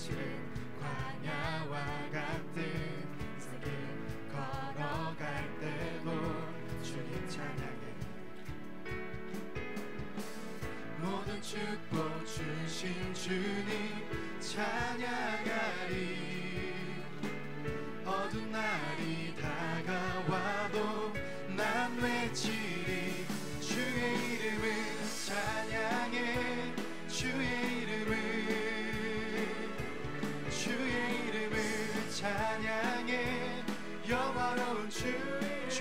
거칠은 광야와 같은 세길 걸어갈 때도 주님 찬양해. 모든 축복 주신 주님 찬양하리. 어두운 날이 다가와도 난 외치리. 주의 이름을 찬양해. 주의 이름을 찬양해. 영화로운 주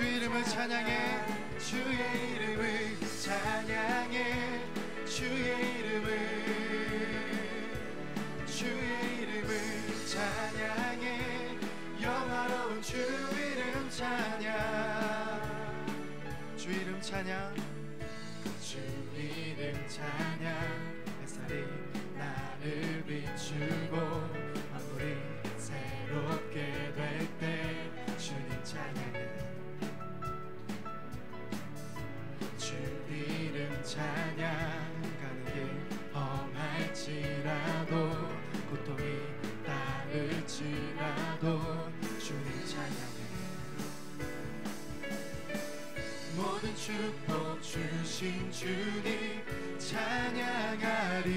이름을 찬양해. 주의 이름을 찬양해. 주의 이름을 찬양해. 영화로운 주 이름 찬양. 주 이름 찬양. 주 이름 찬양. 햇살이 나를 비추고 만물이 새롭게 될 때 주님 찬양해. 주 이름 찬양. 가는 길 험할지라도 고통이 따를지라도 주님 찬양해. 모든 축복 주신 주님 찬양하리.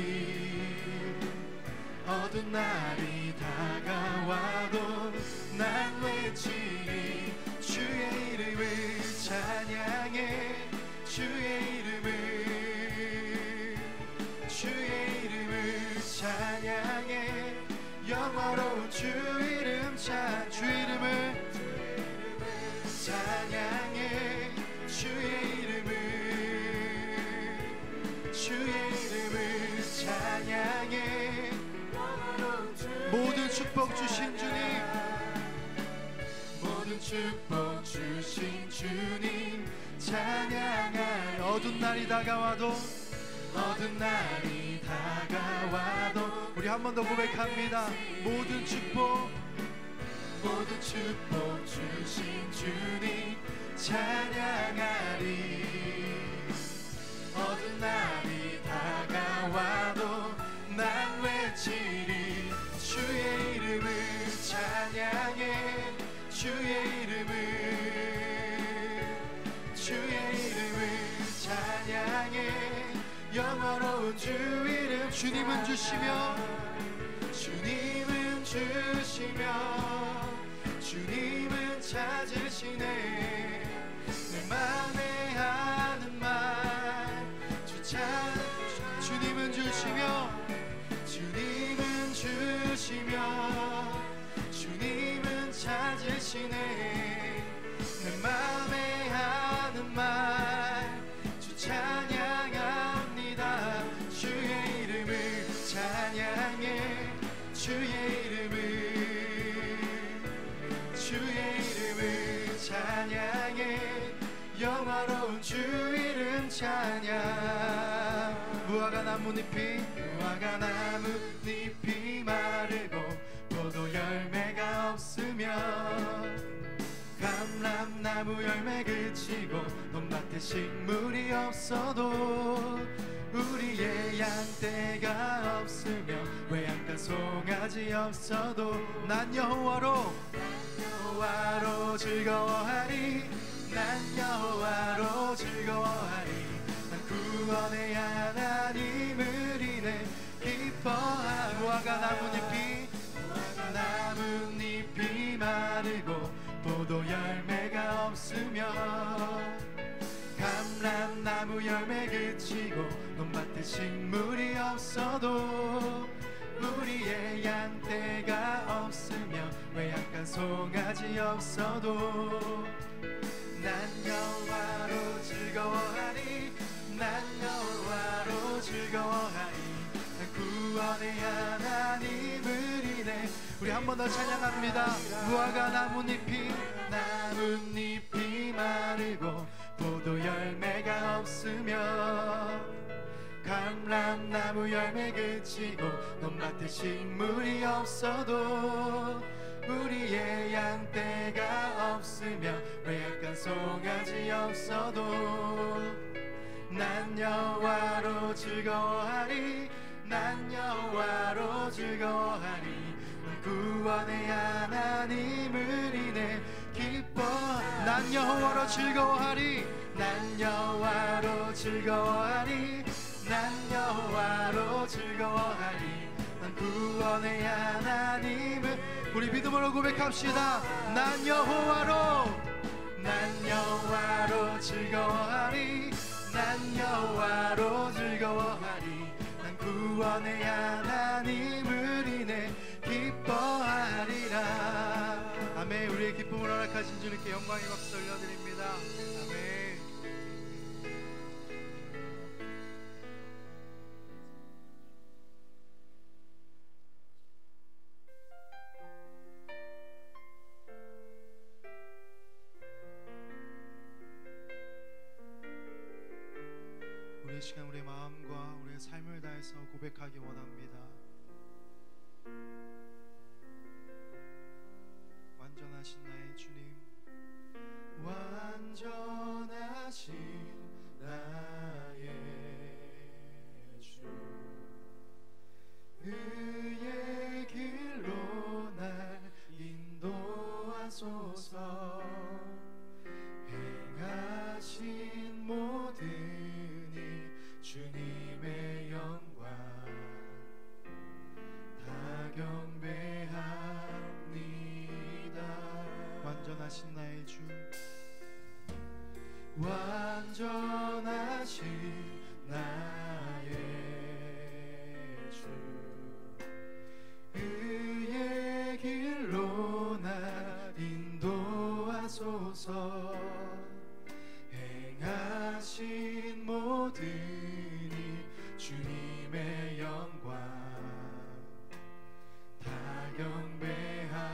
어두운 날이 다가와도 난 외치리. 주의 이름을 찬양해. 주의 이름을 찬양해. 영화로운 주 이름 주 이름을 찬양해. 주의 이름을 찬양해. 모든 축복 주신 주님, 모든 축복 주신 주님 찬양하리. 어두운 날이 다가와도 우리 한 번 더 고백합니다. 모든 축복 주신 주님 찬양하리. 어두운 날이 다가와도 난 외치리. 주의 이름을 찬양해. 주의 이름을 찬양해. 영원로운 주 이름. 주님은 주시며 주님은 찾으시네. 내 맘에 하는 말 주님은 주시며 주님은 찾으시네. 내 맘에 하는 말 주 찬양합니다. 주의 이름을 찬양해. 주의 이름을 찬양해. 영화로운 주 이름 찬양. 무화과 나뭇잎이 마르고 포도 열매가 없으면 감람나무 열매 그치고 논밭에 식물이 없어도 우리의 양떼가 없으며 외양간 송아지 없어도 난 여호와로 즐거워하리. 난 여호와로 즐거워하리. 난 구원의 하나님을 인해 기뻐하리. 무화과 나뭇잎이 마르고 포도 열매가 없으며 감람나무 열매 그치고 논밭에 식물이 없어도 우리의 양떼가 없으며 외양간 송아지 없어도 난 여호와로 즐거워하리. 난 여호와로 즐거워하리. 난 구원의 하나님을 인해. 우리 한 번 더 찬양합니다. 무화과 나뭇잎이 마르고 포도 열매가 없으며 감람나무 열매 그치고 논밭에 식물이 없어도 우리의 양떼가 없으며 외양간 송아지 없어도 난 여호와로 즐거워하리. 난 난 여호와로 즐거워하리. 구원의 하나님을 인해 기뻐. 난 여호와로 즐거워하리. 난 여호와로 즐거워하리. 난 여호와로 즐거워하리. 난 구원의 하나님을. 우리 믿음으로 고백합시다. 난 여호와로 즐거워하리. 난 여호와로 즐거워하리. 난 구원의 하나님을 인해 기뻐하리라. 아멘. 우리의 기쁨을 허락하신 주님께 영광의 박수 올려드립니다. 아멘. 우리 시간 우리의 마음과 우리의 삶을 다해서 고백하기 원합니다. 완전하신 나의 주님, 완전하신 나의 주, 의의 길로 날 인도하소서. 행하신 모든 일 주님의 영광 다 경배합니다. 완전하신 나의 주, 완전하신 나의 주, 의의 길로 날 인도하소서. 행하신 모든 일 주님의 영광 다 경배합니다.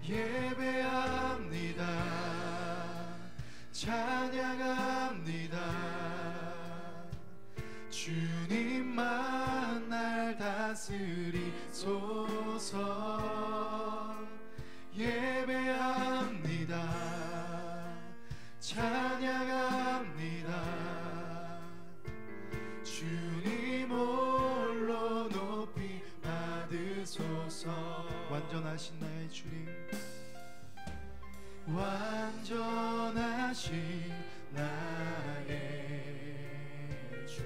예배합니다. 찬양합니다. 주님만 날 다스리소서. 예배합니다. 찬양합니다. 주님 홀로 높이 받으소서. 완전하신 나의 주님, 완전하신 나의 주,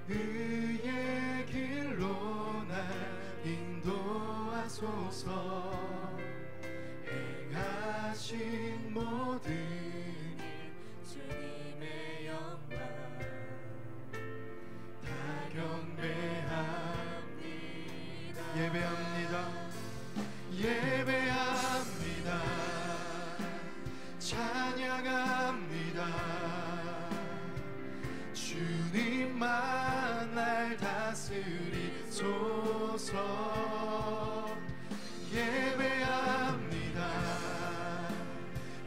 의의 길로 날 인도하소서. 행하신 모든 일 주님의 영광 다 경배합니다. 예배합니다. 예배합니다. 찬양합니다. 주님만 날 다스리소서. 예배합니다.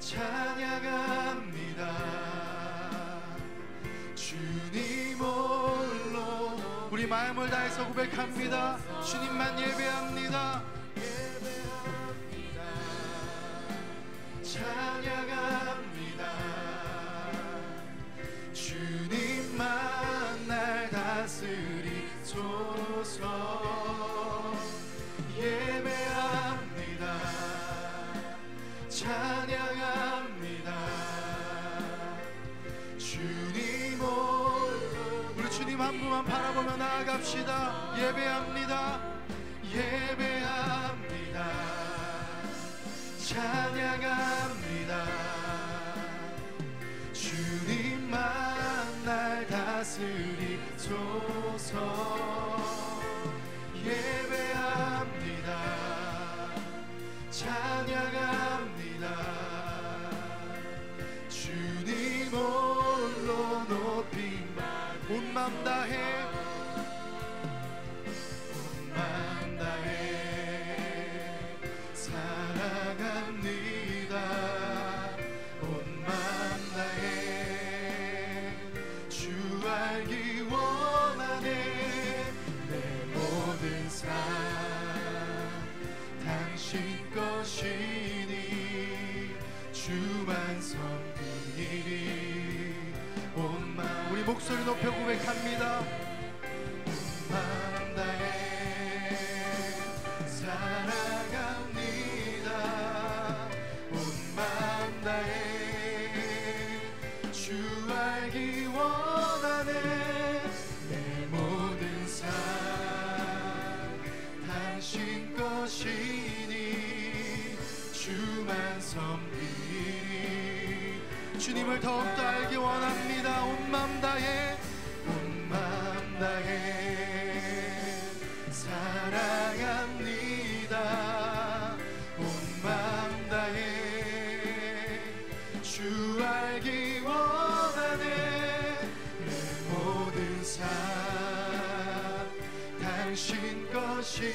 찬양합니다. 주님 홀로. 우리 마음을 다해서 고백합니다. 주님만 예배합니다. 예배합니다. 찬양합니다. 주님만 날 다스리소서. 예배합니다. 찬양합니다. 주님 홀로. 우리 주님 한 분만 바라보며 나아갑시다. 예배합니다. 예배합니다. 찬양합니다. 주님만 날 다스리소서. 예배합니다. 찬양합니다. 주님 홀로 높이 온 맘 다해, 온 맘 다해 사랑합니다. 온 맘 다해 주 알기 원하네. 내 모든 삶 당신 것이니 주만 섬기리. 온 맘 목소리 높여 고백합니다. 온 마음 다해 사랑합니다. 온 마음 다해 주 알기 원하네. 내 모든 삶 당신 것이니 주만 섬기리. 주님을 더욱더 알기 원합니다. 온 마음 다해 온 마음 다해 사랑합니다. 온 마음 다해 주 알기 원하네. 내 모든 삶 당신 것이니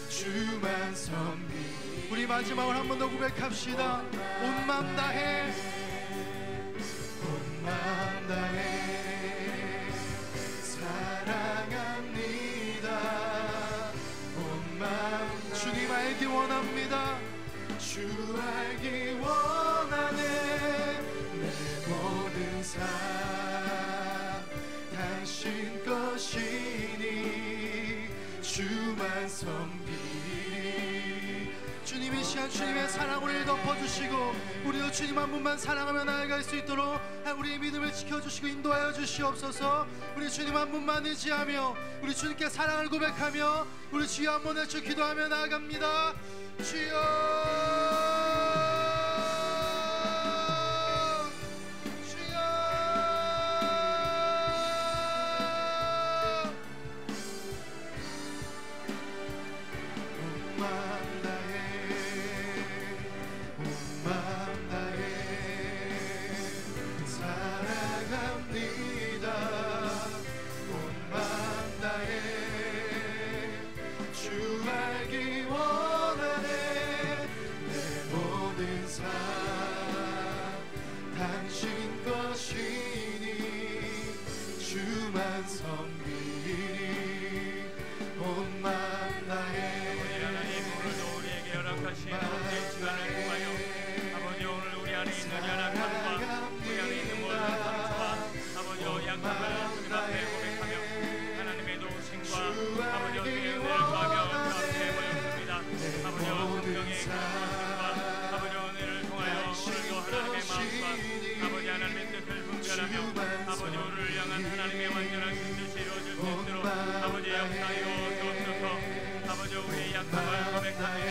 주만 섬기리. 우리 마지막으로 한 번 더 고백합시다. 온 마음 다해 온 마음 다해 사랑합니다. 온 마음 주님 알기 원합니다. 주 알기 원하네. 내 모든 삶 당신 것이니 주만 섬기리. 주님의 시간 주님의 사랑 우리를 덮어주시고 우리도 주님 한 분만 사랑하며 나아갈 수 있도록 우리의 믿음을 지켜주시고 인도하여 주시옵소서. 우리 주님 한 분만 의지하며 우리 주님께 사랑을 고백하며 우리 주여 한 번 외쳐 기도하며 나아갑니다. 주여 당신 것이니 주만 섬기리. 온 마음 다해 우리 하나님 오늘도 우리에게 허락하신 아버지의 시간을 통하여 아버지 오늘 우리 안에 있는 연약함과 우리 안에 있는 모든 상처와 아버지의 약함을 주님 앞에 고백하며 하나님의 도우심과 아버지의 은혜를 구하며 주 앞에 모였습니다. 아버지의 성령의 기도하심과 아버지의 은혜를 통하여 오늘도 하나님의 마음과 아버지 하나님의 뜻을 분별하며 아버지를 향한 하나님의 완전한 뜻이 이루어질 수 있도록 아버지의 역사여 주옵소서. 아버지 우리의 약함을 고백합니다.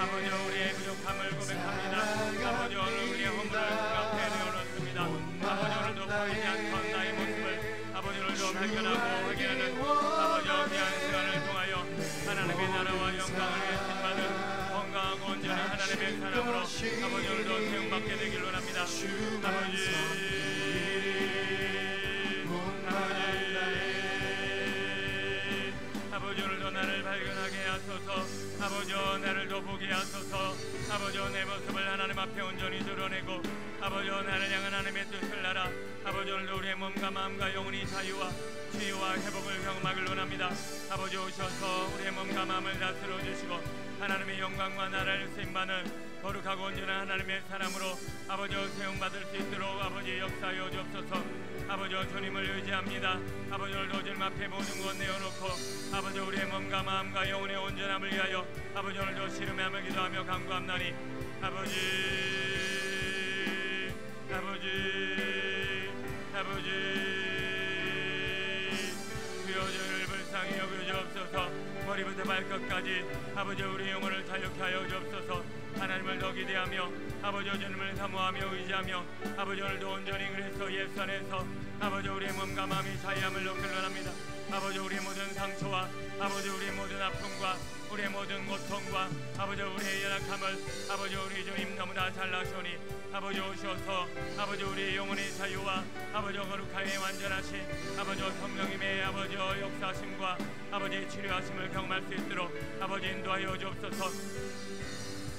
아버지 우리의 부족함을 고백합니다. 아버지 오늘 우리의 허물을 주 앞에 내어놓습니다. 아버지 오늘도 보이지 않던 나의 모습을 아버지 오늘도 발견하고 확인하는 아버지의 귀한 시간을 통하여 하나님의 나라와 영광을 외침받은 건강하고 온전한 하나님의 사람으로 아버지 오늘도 세움받게 되길 원합니다. 아버지 오늘도 나를 발견하게 하소서. 아버지 나를 더 보게 하소서. 아버지 내 모습을 하나님 앞에 온전히 드러내고 아버지 나를 향한 하나님의 뜻을 알아 아버지 오늘도 우리의 몸과 마음과 영혼이 자유와 치유와 회복을 경험하길 원합니다. 아버지 오셔서 우리의 몸과 마음을 다스려 주시고 하나님의 영광과 나라를 쓰임받는 거룩하고 온전한 하나님의 사람으로 아버지 세움받을 수 있도록 아버지 역사하여 주옵소서. 아버지 주님을 의지합니다. 아버지 오늘도 주님 앞에 모든 것 내어놓고 아버지 우리의 몸과 마음과 영혼의 온전함을 위하여 아버지 오늘도 씨름함을 기도하며 간구합나니 아버지 주여 저희를 불쌍히 여겨주옵소서. 머리부터 발끝까지 아버지 우리 영혼을 자유케 하여 주옵소서. 하나님을 더 기대하며 아버지 주님을 사모하며 의지하며 아버지 오늘도 온전히 그리스도 예수 안에서 아버지 우리의 몸과 마음이 자유함을 얻길 원합니다. 아버지 우리의 모든 상처와 아버지 우리의 모든 아픔과 우리의 모든 고통과 아버지 우리의 연약함을 아버지 우리 주님 너무나 잘 아시오니 아버지 오셔서 아버지 우리의 영혼의 자유와 아버지 거룩하게 완전하신 아버지 성령님의 아버지 역사하심과 아버지 치료하심을 경험할 수 있도록 아버지 인도하여 주옵소서.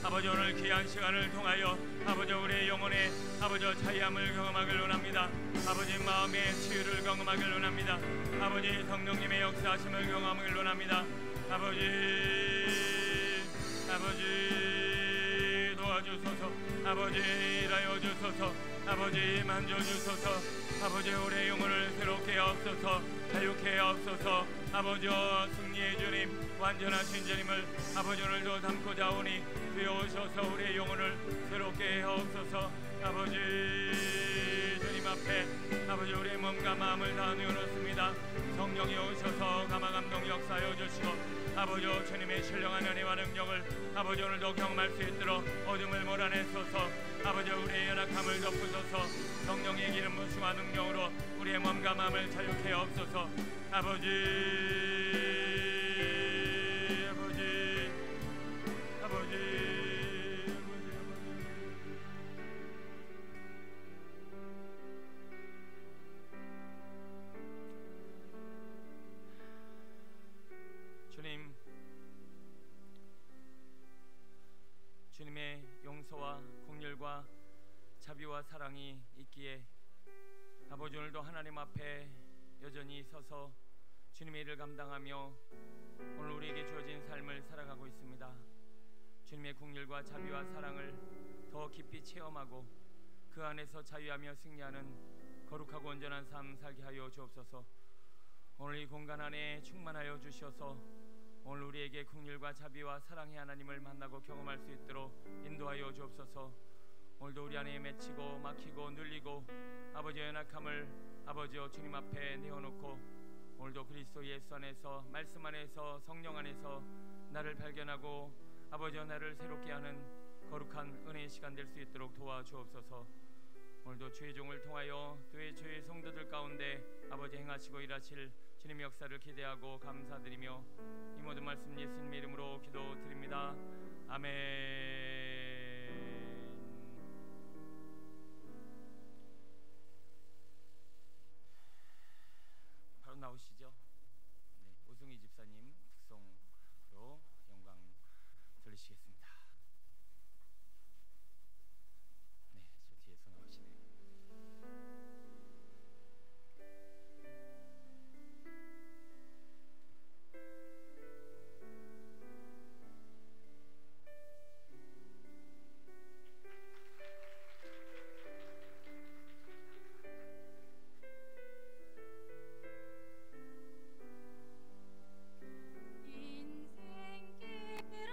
아버지 오늘 귀한 시간을 통하여 아버지 우리의 영혼의 아버지 자유함을 경험하길 원합니다. 아버지 마음의 치유를 경험하길 원합니다. 아버지 성령님의 역사하심을 경험하길 원합니다. 아버지 도와주소서. 아버지 일하여 주소서. 아버지 만져주소서. 아버지 우리의 영혼을 새롭게 하옵소서. 자유케 하옵소서. 아버지여 승리의 주님 완전하신 주님을 아버지 오늘도 담고자 오니 주여 오셔서 우리의 영혼을 새롭게 하옵소서. 아버지 주님 앞에 아버지 우리의 몸과 마음을 다 내어놓습니다. 성령이 오셔서 감화감동 역사하여 주시고 아버지 주님의 신령한 은혜와 능력을 아버지 오늘도 경험할 수 있도록 어둠을 몰아내소서. 아버지 우리의 연약함을 덮으소서. 성령의 기름 부심과 능력으로 우리의 몸과 마음을 자유케 하옵소서. 아버지 아버지 아버지 주님, 주님의 용서와 긍휼과 자비와 사랑이 있기에 아버지 오늘도 하나님 앞에 여전히 서서 주님의 일을 감당하며 오늘 우리에게 주어진 삶을 살아가고 있습니다. 주님의 긍휼과 자비와 사랑을 더 깊이 체험하고 그 안에서 자유하며 승리하는 거룩하고 온전한 삶 살게 하여 주옵소서. 오늘 이 공간 안에 충만하여 주셔서 오늘 우리에게 긍휼과 자비와 사랑의 하나님을 만나고 경험할 수 있도록 인도하여 주옵소서. 오늘도 우리 안에 맺히고 막히고 눌리고 아버지의 연약함을 아버지여 주님 앞에 내어놓고 오늘도 그리스도 예수 안에서 말씀 안에서 성령 안에서 나를 발견하고 아버지여 나를 새롭게 하는 거룩한 은혜의 시간 될 수 있도록 도와주옵소서. 오늘도 주의 종을 통하여 또 주의 성도들 가운데 아버지 행하시고 일하실 주님의 역사를 기대하고 감사드리며 이 모든 말씀 예수님의 이름으로 기도드립니다. 아멘. 바로 나오시죠. 네, 오승희 집사님 특송으로 영광 돌리시겠습니다. 네, 저 뒤에서 나오시네요. 인생 길어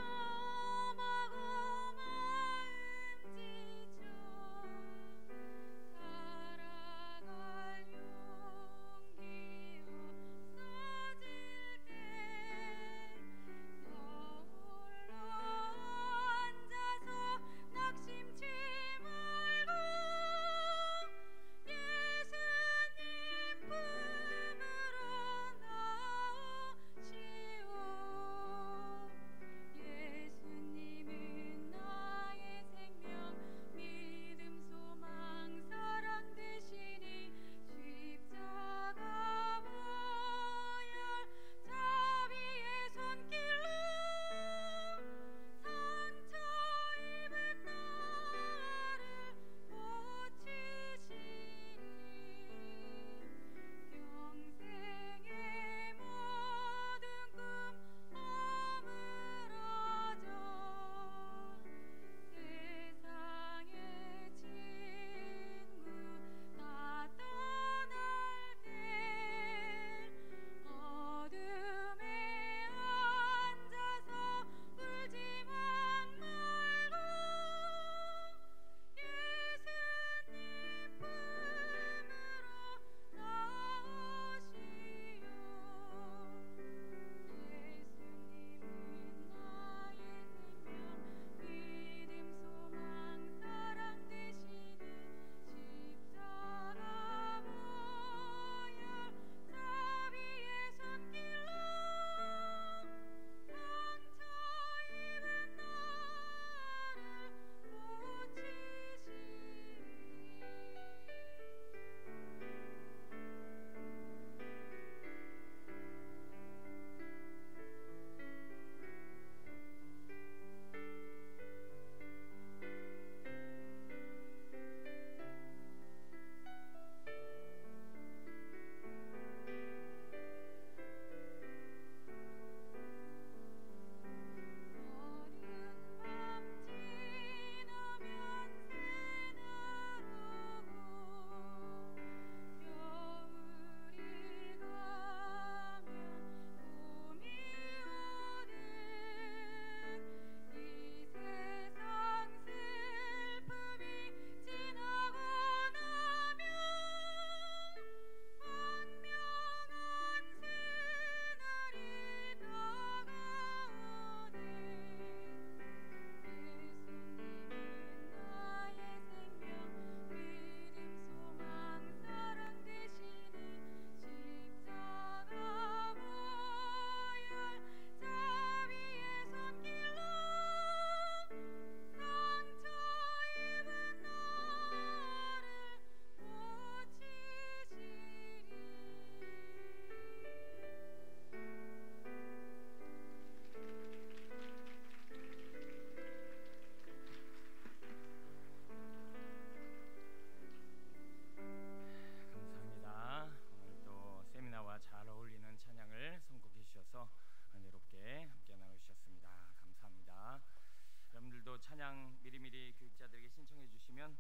또 찬양 미리미리 교육자들에게 신청해 주시면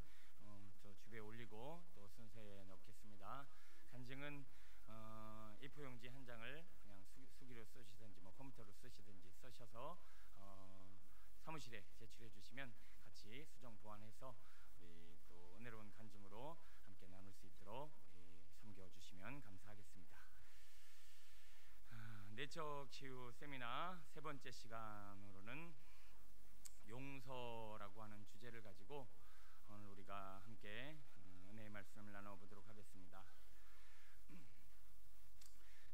저 주변에 올리고 또 순서에 넣겠습니다. 간증은 A4 용지 한 장을 그냥 수기로 쓰시든지 뭐 컴퓨터로 쓰시든지 쓰셔서 사무실에 제출해 주시면 같이 수정 보완해서 우리 또 은혜로운 간증으로 함께 나눌 수 있도록 섬겨 주시면 감사하겠습니다. 내적 치유 세미나 세 번째 시간으로는 용서라고 하는 주제를 가지고 오늘 우리가 함께 은혜의 말씀을 나눠보도록 하겠습니다.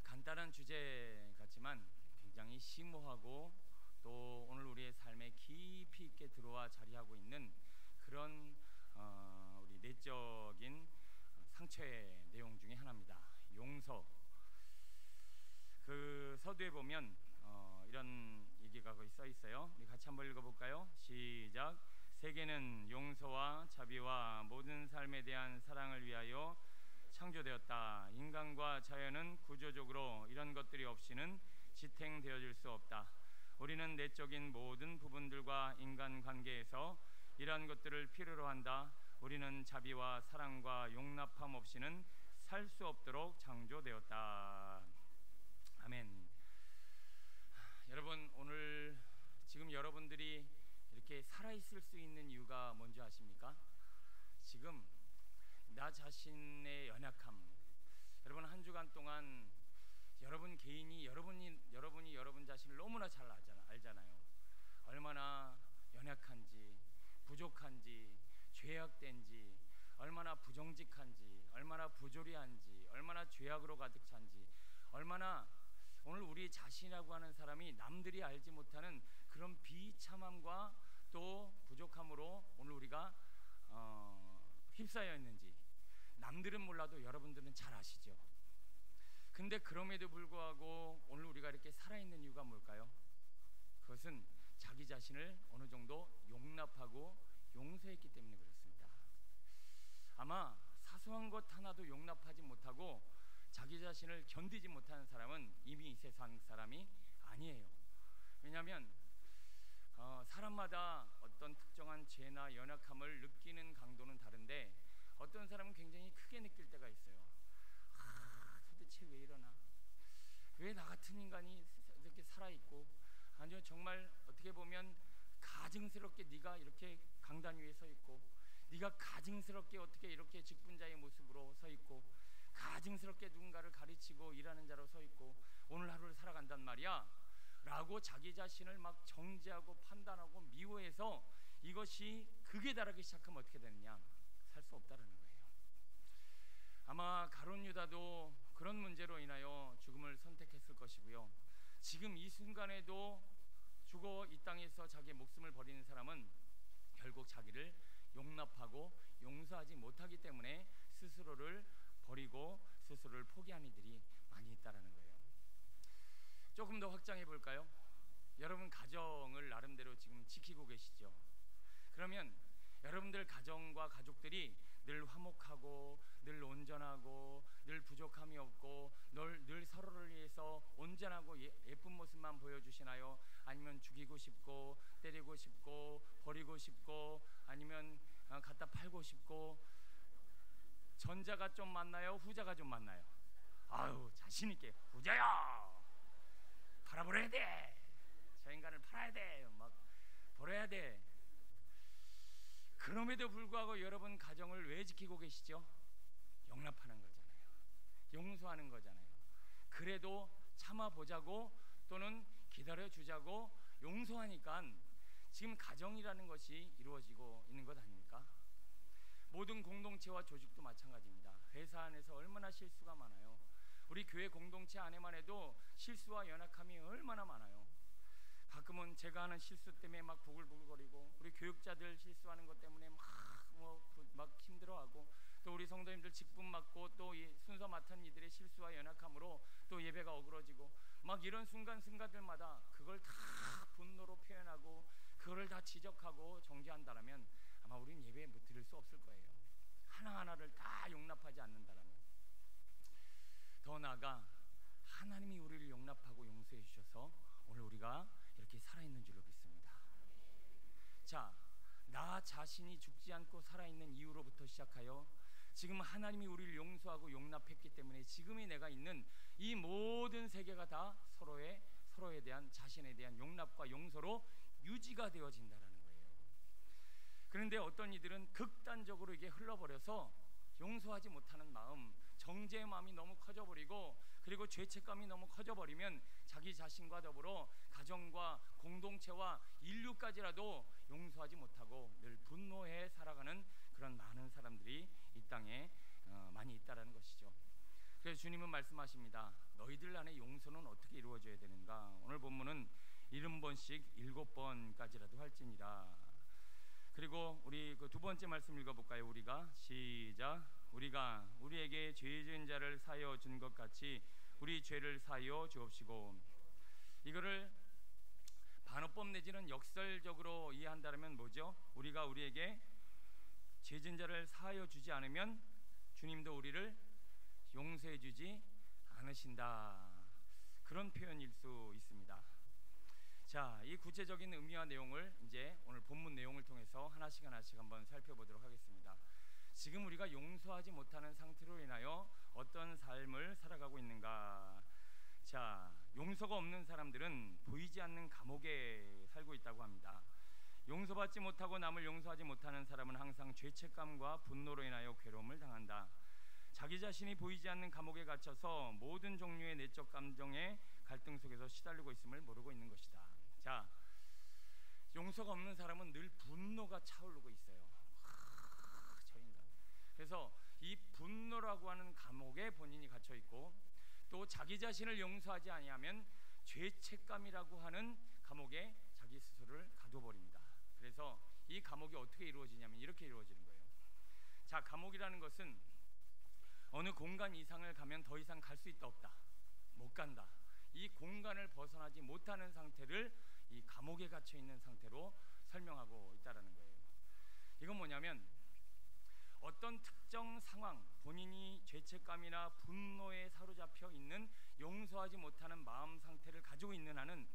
간단한 주제 같지만 굉장히 심오하고 또 오늘 우리의 삶에 깊이 있게 들어와 자리하고 있는 그런 우리 내적인 상처의 내용 중에 하나입니다. 용서. 그 서두에 보면 이런 얘기가 거기 써 있어요. 우리 같이 한번 읽어볼까요? 시작. 세계는 용서와 자비와 모든 삶에 대한 사랑을 위하여 창조되었다. 인간과 자연은 구조적으로 이런 것들이 없이는 지탱되어질 수 없다. 우리는 내적인 모든 부분들과 인간관계에서 이러한 것들을 필요로 한다. 우리는 자비와 사랑과 용납함 없이는 살 수 없도록 창조되었다. 아멘. 여러분, 오늘 지금 여러분들이 이렇게 살아있을 수 있는 이유가 뭔지 아십니까? 지금 나 자신의 연약함. 여러분, 한 주간 동안 여러분 개인이 여러분이 여러분 자신을 너무나 잘 알잖아요. 얼마나 연약한지, 부족한지, 죄악된지, 얼마나 부정직한지, 얼마나 부조리한지, 얼마나 죄악으로 가득 찬지, 얼마나 오늘 우리 자신이라고 하는 사람이 남들이 알지 못하는 그런 비참함과 또 부족함으로 오늘 우리가 휩싸여 있는지 남들은 몰라도 여러분들은 잘 아시죠. 근데 그럼에도 불구하고 오늘 우리가 이렇게 살아있는 이유가 뭘까요? 그것은 자기 자신을 어느 정도 용납하고 용서했기 때문에 그렇습니다. 아마 사소한 것 하나도 용납하지 못하고 자기 자신을 견디지 못하는 사람은 이미 이 세상 사람이 아니에요. 왜냐하면 사람마다 어떤 특정한 죄나 연약함을 느끼는 강도는 다른데 어떤 사람은 굉장히 크게 느낄 때가 있어요. 도대체 왜 이러나? 왜 나 같은 인간이 이렇게 살아있고, 아니요 정말 어떻게 보면 가증스럽게 네가 이렇게 강단 위에 서 있고, 네가 가증스럽게 어떻게 이렇게 직분자의 모습으로 서 있고, 가증스럽게 누군가를 가르치고 일하는 자로 서 있고 오늘 하루를 살아간단 말이야 라고 자기 자신을 막 정죄하고 판단하고 미워해서 이것이 극에 달하기 시작하면 어떻게 되느냐? 살 수 없다는 거예요. 아마 가룟 유다도 그런 문제로 인하여 죽음을 선택했을 것이고요. 지금 이 순간에도 죽어 이 땅에서 자기의 목숨을 버리는 사람은 결국 자기를 용납하고 용서하지 못하기 때문에 스스로를 버리고 스스로를 포기한 이들이 많이 있다라는 거예요. 조금 더 확장해 볼까요? 여러분 가정을 나름대로 지금 지키고 계시죠? 그러면 여러분들 가정과 가족들이 늘 화목하고 늘 온전하고 늘 부족함이 없고 늘 서로를 위해서 온전하고 예쁜 모습만 보여주시나요? 아니면 죽이고 싶고 때리고 싶고 버리고 싶고 아니면 갖다 팔고 싶고, 전자가 좀 많나요? 후자가 좀 많나요? 아유, 자신 있게 후자야. 팔아버려야 돼. 저 인간을 팔아야 돼. 막 버려야 돼. 그럼에도 불구하고 여러분 가정을 왜 지키고 계시죠? 용납하는 거잖아요. 용서하는 거잖아요. 그래도 참아보자고 또는 기다려주자고 용서하니까 지금 가정이라는 것이 이루어지고 있는 것 아닙니까? 모든 공동체와 조직도 마찬가지입니다. 회사 안에서 얼마나 실수가 많아요. 우리 교회 공동체 안에만 해도 실수와 연약함이 얼마나 많아요. 가끔은 제가 하는 실수 때문에 막 부글부글거리고, 우리 교육자들 실수하는 것 때문에 막 힘들어하고, 또 우리 성도님들 직분 맡고 또 순서 맡은 이들의 실수와 연약함으로 또 예배가 어그러지고, 막 이런 순간순간들마다 그걸 다 분노로 표현하고 그걸 다 지적하고 정죄한다라면 아마 우리는 예배 못 드릴 수 없을 거예요. 하나하나를 다 용납하지 않는다라면. 더 나아가 하나님이 우리를 용납하고 용서해 주셔서 오늘 우리가 이렇게 살아있는 줄로 믿습니다. 자, 나 자신이 죽지 않고 살아있는 이유로부터 시작하여 지금 하나님이 우리를 용서하고 용납했기 때문에 지금의 내가 있는 이 모든 세계가 다 서로에 대한, 자신에 대한 용납과 용서로 유지가 되어진다라는 거예요. 그런데 어떤 이들은 극단적으로 이게 흘러버려서 용서하지 못하는 마음, 정죄의 마음이 너무 커져버리고, 그리고 죄책감이 너무 커져버리면 자기 자신과 더불어 가정과 공동체와 인류까지라도 용서하지 못하고 늘 분노해 살아가는 그런 많은 사람들이 이 땅에 많이 있다라는 것이죠. 그래서 주님은 말씀하십니다. 너희들 안에 용서는 어떻게 이루어져야 되는가? 오늘 본문은 70번씩 7번까지라도 할지니라. 그리고 우리 그 두 번째 말씀 읽어볼까요? 우리가 시작. 우리가 우리에게 죄 지은 자를 사하여 준 것 같이 우리 죄를 사하여 주옵시고. 이거를 반어법 내지는 역설적으로 이해한다면 뭐죠? 우리가 우리에게 죄 지은 자를 사하여 주지 않으면 주님도 우리를 용서해 주지 않으신다, 그런 표현일 수 있습니다. 자, 이 구체적인 의미와 내용을 이제 오늘 본문 내용을 통해서 하나씩 한번 살펴보도록 하겠습니다. 지금 우리가 용서하지 못하는 상태로 인하여 어떤 삶을 살아가고 있는가? 자, 용서가 없는 사람들은 보이지 않는 감옥에 살고 있다고 합니다. 용서받지 못하고 남을 용서하지 못하는 사람은 항상 죄책감과 분노로 인하여 괴로움을 당한다. 자기 자신이 보이지 않는 감옥에 갇혀서 모든 종류의 내적 감정의 갈등 속에서 시달리고 있음을 모르고 있는 것이다. 자, 용서가 없는 사람은 늘 분노가 차오르고 있어요. 저 인간. 그래서 이 분노라고 하는 감옥에 본인이 갇혀 있고, 또 자기 자신을 용서하지 아니하면 죄책감이라고 하는 감옥에 자기 스스로를 가둬버립니다. 그래서 이 감옥이 어떻게 이루어지냐면 이렇게 이루어지는 거예요. 자, 감옥이라는 것은 어느 공간 이상을 가면 더 이상 갈 수 있다 없다, 못 간다, 이 공간을 벗어나지 못하는 상태를 이 감옥에 갇혀 있는 상태로 설명하고 있다라는 거예요. 이건 뭐냐면 어떤 특정 상황, 본인이 죄책감이나 분노에 사로잡혀 있는 용서하지 못하는 마음 상태를 가지고 있는 한은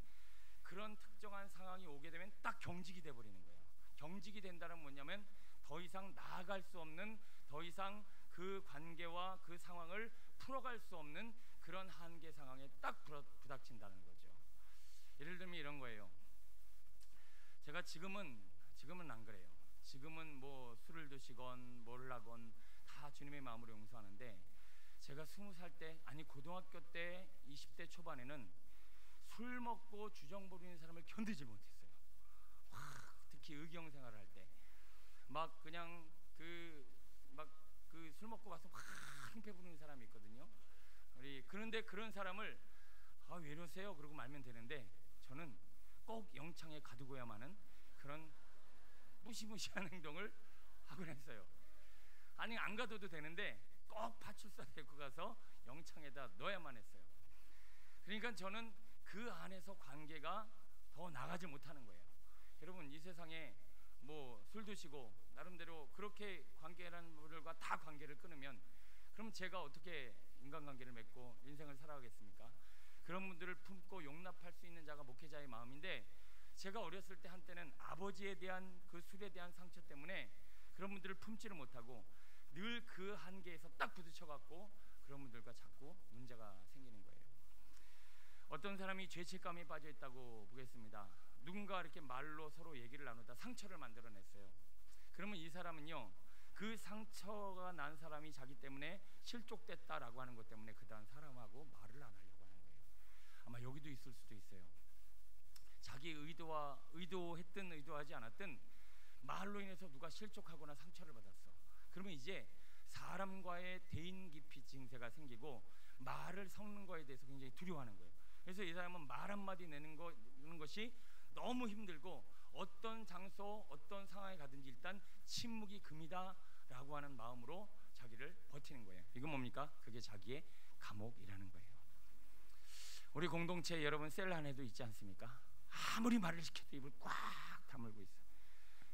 그런 특정한 상황이 오게 되면 딱 경직이 돼버리는 거예요. 경직이 된다는 뭐냐면 더 이상 나아갈 수 없는, 더 이상 그 관계와 그 상황을 풀어갈 수 없는 그런 한계 상황에 딱 부닥친다는 거죠. 예를 들면 이런 거예요. 제가 지금은 안 그래요. 지금은 뭐 술을 드시건 뭘 하건 다 주님의 마음으로 용서하는데, 제가 20살 때, 아니 고등학교 때 20대 초반에는 술 먹고 주정 부리는 사람을 견디지 못했어요. 특히 의경 생활을 할 때 막 그냥 술 먹고 와서 확 힘패 부르는 사람이 있거든요. 그런데 그런 사람을 왜 이러세요? 그러고 말면 되는데, 저는 꼭 영창에 가두고야만 하는 그런 무시무시한 행동을 하곤 했어요. 아니 안 가둬도 되는데 꼭 파출소 데리고 가서 영창에다 넣어야만 했어요. 그러니까 저는 그 안에서 관계가 더 나가지 못하는 거예요. 여러분, 이 세상에 뭐 술 드시고 나름대로 그렇게 관계라는 분들과 다 관계를 끊으면 그럼 제가 어떻게 인간관계를 맺고 인생을 살아가겠습니까? 그런 분들을 품고 용납할 수 있는 자가 목회자의 마음인데, 제가 어렸을 때 한때는 아버지에 대한 그 술에 대한 상처 때문에 그런 분들을 품지를 못하고 늘 그 한계에서 딱 부딪혀갖고 그런 분들과 자꾸 문제가 생기는 거예요. 어떤 사람이 죄책감에 빠져 있다고 보겠습니다. 누군가 이렇게 말로 서로 얘기를 나누다 상처를 만들어냈어요. 그러면 이 사람은요, 그 상처가 난 사람이 자기 때문에 실족됐다라고 하는 것 때문에 그다음 사람하고 말을 안 하려고 하는 거예요. 아마 여기도 있을 수도 있어요. 자기 의도했든 의도하지 않았든 말로 인해서 누가 실족하거나 상처를 받았어. 그러면 이제 사람과의 대인 기피 증세가 생기고 말을 섞는 거에 대해서 굉장히 두려워하는 거예요. 그래서 이 사람은 말 한마디 내는 것이 너무 힘들고 어떤 장소, 어떤 상황에 가든지 일단 침묵이 금이다 라고 하는 마음으로 자기를 버티는 거예요. 이건 뭡니까? 그게 자기의 감옥이라는 거예요. 우리 공동체 여러분 셀 안에도 있지 않습니까? 아무리 말을 시켜도 입을 꽉 다물고 있어요.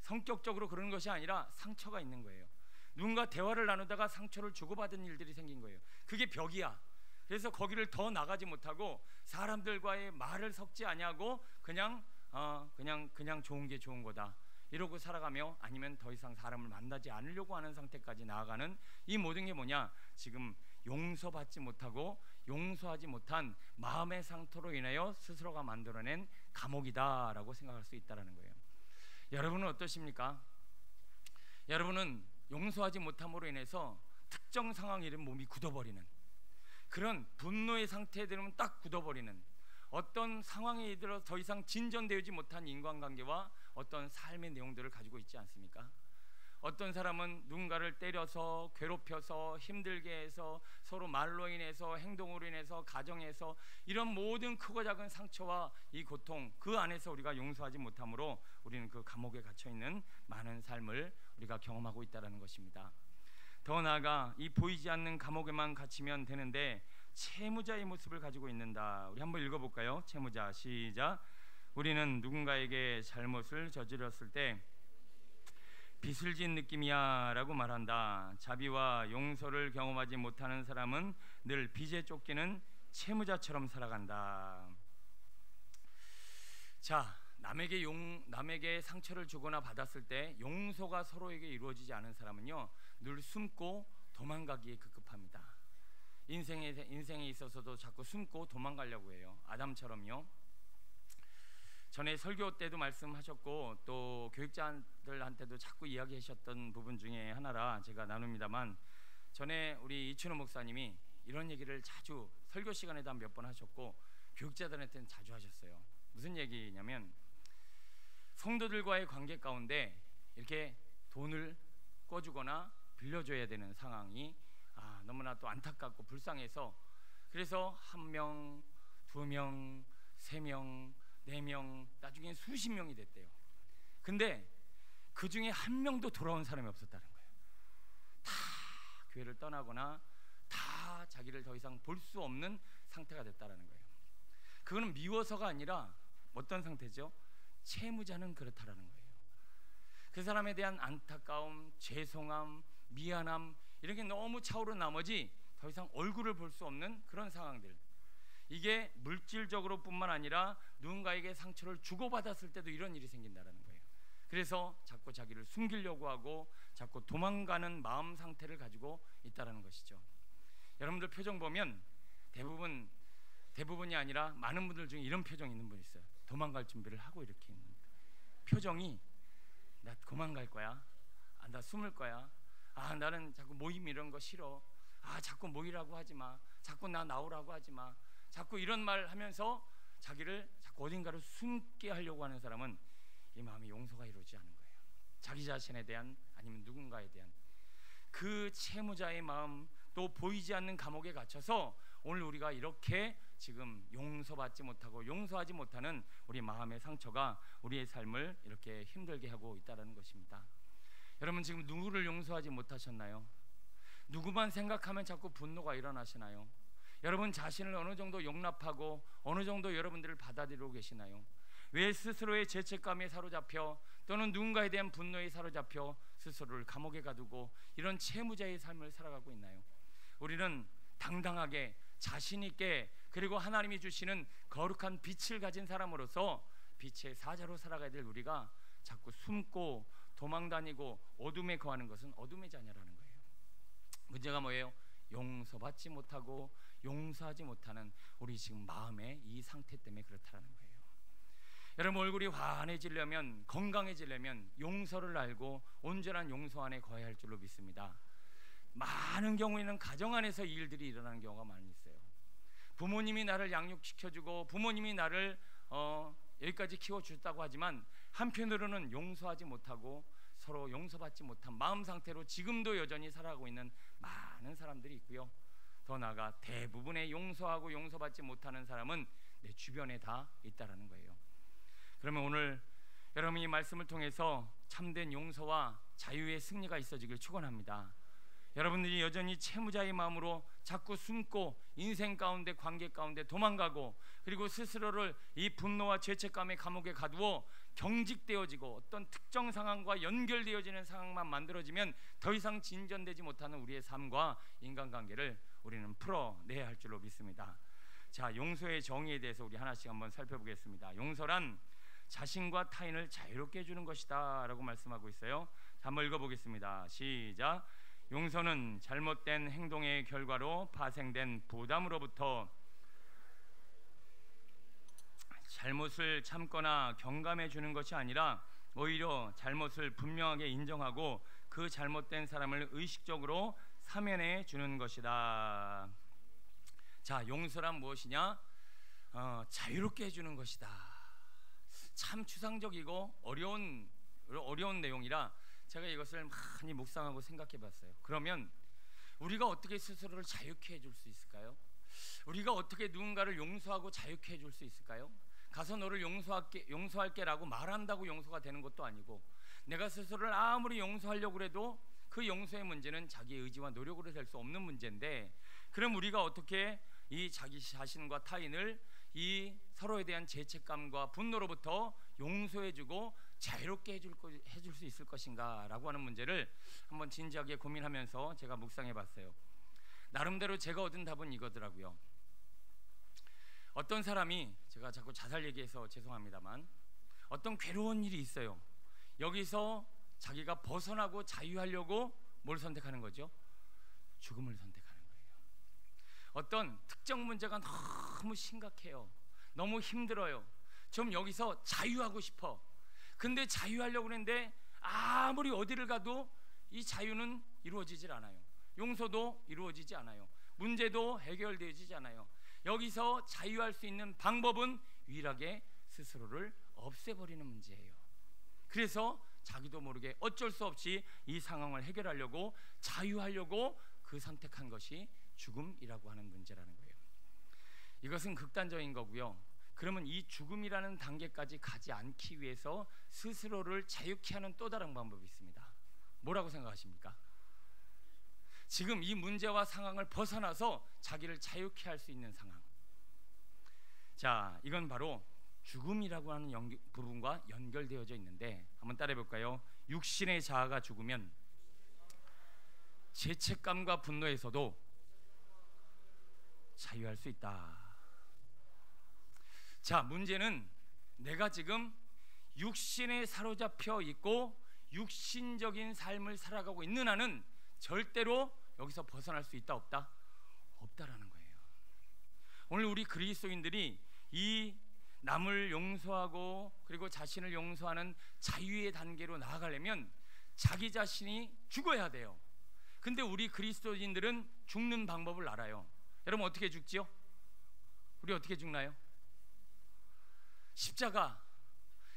성격적으로 그런 것이 아니라 상처가 있는 거예요. 누군가 대화를 나누다가 상처를 주고받은 일들이 생긴 거예요. 그게 벽이야. 그래서 거기를 더 나가지 못하고 사람들과의 말을 섞지 아니하고 그냥 좋은 게 좋은 거다 이러고 살아가며 아니면 더 이상 사람을 만나지 않으려고 하는 상태까지 나아가는 이 모든 게 뭐냐? 지금 용서받지 못하고 용서하지 못한 마음의 상처로 인하여 스스로가 만들어낸 감옥이다라고 생각할 수 있다는 거예요. 여러분은 어떠십니까? 여러분은 용서하지 못함으로 인해서 특정 상황에 이르면 몸이 굳어버리는 그런 분노의 상태에 들으면 딱 굳어버리는 어떤 상황에 이르러 더 이상 진전되지 못한 인간관계와 어떤 삶의 내용들을 가지고 있지 않습니까? 어떤 사람은 누군가를 때려서 괴롭혀서 힘들게 해서 서로 말로 인해서 행동으로 인해서 가정에서 이런 모든 크고 작은 상처와 이 고통 그 안에서 우리가 용서하지 못함으로 우리는 그 감옥에 갇혀있는 많은 삶을 우리가 경험하고 있다는 것입니다. 더 나아가 이 보이지 않는 감옥에만 갇히면 되는데 채무자의 모습을 가지고 있는다. 우리 한번 읽어볼까요? 채무자 시작. 우리는 누군가에게 잘못을 저질렀을 때 빚을 진 느낌이야 라고 말한다. 자비와 용서를 경험하지 못하는 사람은 늘 빚에 쫓기는 채무자처럼 살아간다. 자, 남에게 상처를 주거나 받았을 때 용서가 서로에게 이루어지지 않은 사람은요 늘 숨고 도망가기에 급급합니다. 인생에 있어서도 자꾸 숨고 도망가려고 해요. 아담처럼요. 전에 설교 때도 말씀하셨고 또 교육자들한테도 자꾸 이야기하셨던 부분 중에 하나라 제가 나눕니다만, 전에 우리 이춘호 목사님이 이런 얘기를 자주 설교 시간에도 한 몇 번 하셨고 교육자들한테는 자주 하셨어요. 무슨 얘기냐면, 성도들과의 관계 가운데 이렇게 돈을 꿔주거나 빌려줘야 되는 상황이 너무나 또 안타깝고 불쌍해서, 그래서 1명, 2명, 3명, 4명, 나중에 수십 명이 됐대요. 근데 그 중에 한 명도 돌아온 사람이 없었다는 거예요. 다 교회를 떠나거나 다 자기를 더 이상 볼 수 없는 상태가 됐다는 거예요. 그거는 미워서가 아니라 어떤 상태죠? 채무자는 그렇다라는 거예요. 그 사람에 대한 안타까움, 죄송함, 미안함 이런 게 너무 차오른 나머지 더 이상 얼굴을 볼 수 없는 그런 상황들, 이게 물질적으로 뿐만 아니라 누군가에게 상처를 주고받았을 때도 이런 일이 생긴다는 거예요. 그래서 자꾸 자기를 숨기려고 하고 자꾸 도망가는 마음 상태를 가지고 있다는 것이죠. 여러분들 표정 보면 대부분이 아니라 많은 분들 중에 이런 표정 있는 분 있어요. 도망갈 준비를 하고 이렇게 있는 표정이, 나 도망갈 거야, 나 숨을 거야, 나는 자꾸 모임 이런 거 싫어, 자꾸 모이라고 하지 마, 자꾸 나 나오라고 하지 마, 자꾸 이런 말 하면서 자기를 자꾸 어딘가로 숨게 하려고 하는 사람은 이 마음이 용서가 이루어지지 않은 거예요. 자기 자신에 대한 아니면 누군가에 대한 그 채무자의 마음, 또 보이지 않는 감옥에 갇혀서 오늘 우리가 이렇게 지금 용서받지 못하고 용서하지 못하는 우리 마음의 상처가 우리의 삶을 이렇게 힘들게 하고 있다는 것입니다. 여러분, 지금 누구를 용서하지 못하셨나요? 누구만 생각하면 자꾸 분노가 일어나시나요? 여러분 자신을 어느 정도 용납하고 어느 정도 여러분들을 받아들이고 계시나요? 왜 스스로의 죄책감에 사로잡혀 또는 누군가에 대한 분노에 사로잡혀 스스로를 감옥에 가두고 이런 채무자의 삶을 살아가고 있나요? 우리는 당당하게 자신 있게, 그리고 하나님이 주시는 거룩한 빛을 가진 사람으로서 빛의 사자로 살아가야 될 우리가 자꾸 숨고 도망다니고 어둠에 거하는 것은 어둠의 자녀라는 거예요. 문제가 뭐예요? 용서받지 못하고 용서하지 못하는 우리 지금 마음의 이 상태 때문에 그렇다는 거예요. 여러분, 얼굴이 환해지려면, 건강해지려면 용서를 알고 온전한 용서 안에 거해야 할 줄로 믿습니다. 많은 경우에는 가정 안에서 이 일들이 일어나는 경우가 많이 있어요. 부모님이 나를 양육시켜주고 부모님이 나를 여기까지 키워줬다고 하지만 한편으로는 용서하지 못하고 서로 용서받지 못한 마음 상태로 지금도 여전히 살아가고 있는 많은 사람들이 있고요. 더 나아가 대부분의 용서하고 용서받지 못하는 사람은 내 주변에 다 있다라는 거예요. 그러면 오늘 여러분이 이 말씀을 통해서 참된 용서와 자유의 승리가 있어지길 축원합니다. 여러분들이 여전히 채무자의 마음으로 자꾸 숨고 인생 가운데, 관계 가운데 도망가고, 그리고 스스로를 이 분노와 죄책감의 감옥에 가두어 경직되어지고 어떤 특정 상황과 연결되어지는 상황만 만들어지면 더 이상 진전되지 못하는 우리의 삶과 인간관계를 우리는 풀어내야 할 줄로 믿습니다. 자, 용서의 정의에 대해서 우리 하나씩 한번 살펴보겠습니다. 용서란 자신과 타인을 자유롭게 해주는 것이다 라고 말씀하고 있어요. 한번 읽어보겠습니다. 시작. 용서는 잘못된 행동의 결과로 파생된 부담으로부터 잘못을 참거나 경감해 주는 것이 아니라 오히려 잘못을 분명하게 인정하고 그 잘못된 사람을 의식적으로 사면해 주는 것이다. 자, 용서란 무엇이냐? 자유롭게 해주는 것이다. 참 추상적이고 어려운 내용이라 제가 이것을 많이 묵상하고 생각해 봤어요. 그러면 우리가 어떻게 스스로를 자유케 해줄 수 있을까요? 우리가 어떻게 누군가를 용서하고 자유케 해줄 수 있을까요? 가서 너를 용서할게 라고 말한다고 용서가 되는 것도 아니고, 내가 스스로를 아무리 용서하려고 해도 그 용서의 문제는 자기의 의지와 노력으로 될 수 없는 문제인데, 그럼 우리가 어떻게 이 자기 자신과 타인을 이 서로에 대한 죄책감과 분노로부터 용서해주고 자유롭게 해줄 수 있을 것인가 라고 하는 문제를 한번 진지하게 고민하면서 제가 묵상해 봤어요. 나름대로 제가 얻은 답은 이거더라고요. 어떤 사람이, 제가 자꾸 자살 얘기해서 죄송합니다만, 어떤 괴로운 일이 있어요. 여기서 자기가 벗어나고 자유하려고 뭘 선택하는 거죠? 죽음을 선택하는 거예요. 어떤 특정 문제가 너무 심각해요. 너무 힘들어요. 좀 여기서 자유하고 싶어. 근데 자유하려고 하는데 아무리 어디를 가도 이 자유는 이루어지질 않아요. 용서도 이루어지지 않아요. 문제도 해결되지 않아요. 여기서 자유할 수 있는 방법은 유일하게 스스로를 없애버리는 문제예요. 그래서 자기도 모르게 어쩔 수 없이 이 상황을 해결하려고, 자유하려고 그 선택한 것이 죽음이라고 하는 문제라는 거예요. 이것은 극단적인 거고요. 그러면 이 죽음이라는 단계까지 가지 않기 위해서 스스로를 자유케 하는 또 다른 방법이 있습니다. 뭐라고 생각하십니까? 지금 이 문제와 상황을 벗어나서 자기를 자유케 할 수 있는 상황. 자, 이건 바로 죽음이라고 하는 부분과 연결되어져 있는데, 한번 따라해 볼까요? 육신의 자아가 죽으면 죄책감과 분노에서도 자유할 수 있다. 자, 문제는 내가 지금 육신에 사로잡혀 있고 육신적인 삶을 살아가고 있는 한은 절대로 여기서 벗어날 수 있다, 없다? 없다라는 거예요. 오늘 우리 그리스도인들이 이 남을 용서하고 그리고 자신을 용서하는 자유의 단계로 나아가려면 자기 자신이 죽어야 돼요. 근데 우리 그리스도인들은 죽는 방법을 알아요. 여러분, 어떻게 죽지요? 우리 어떻게 죽나요? 십자가,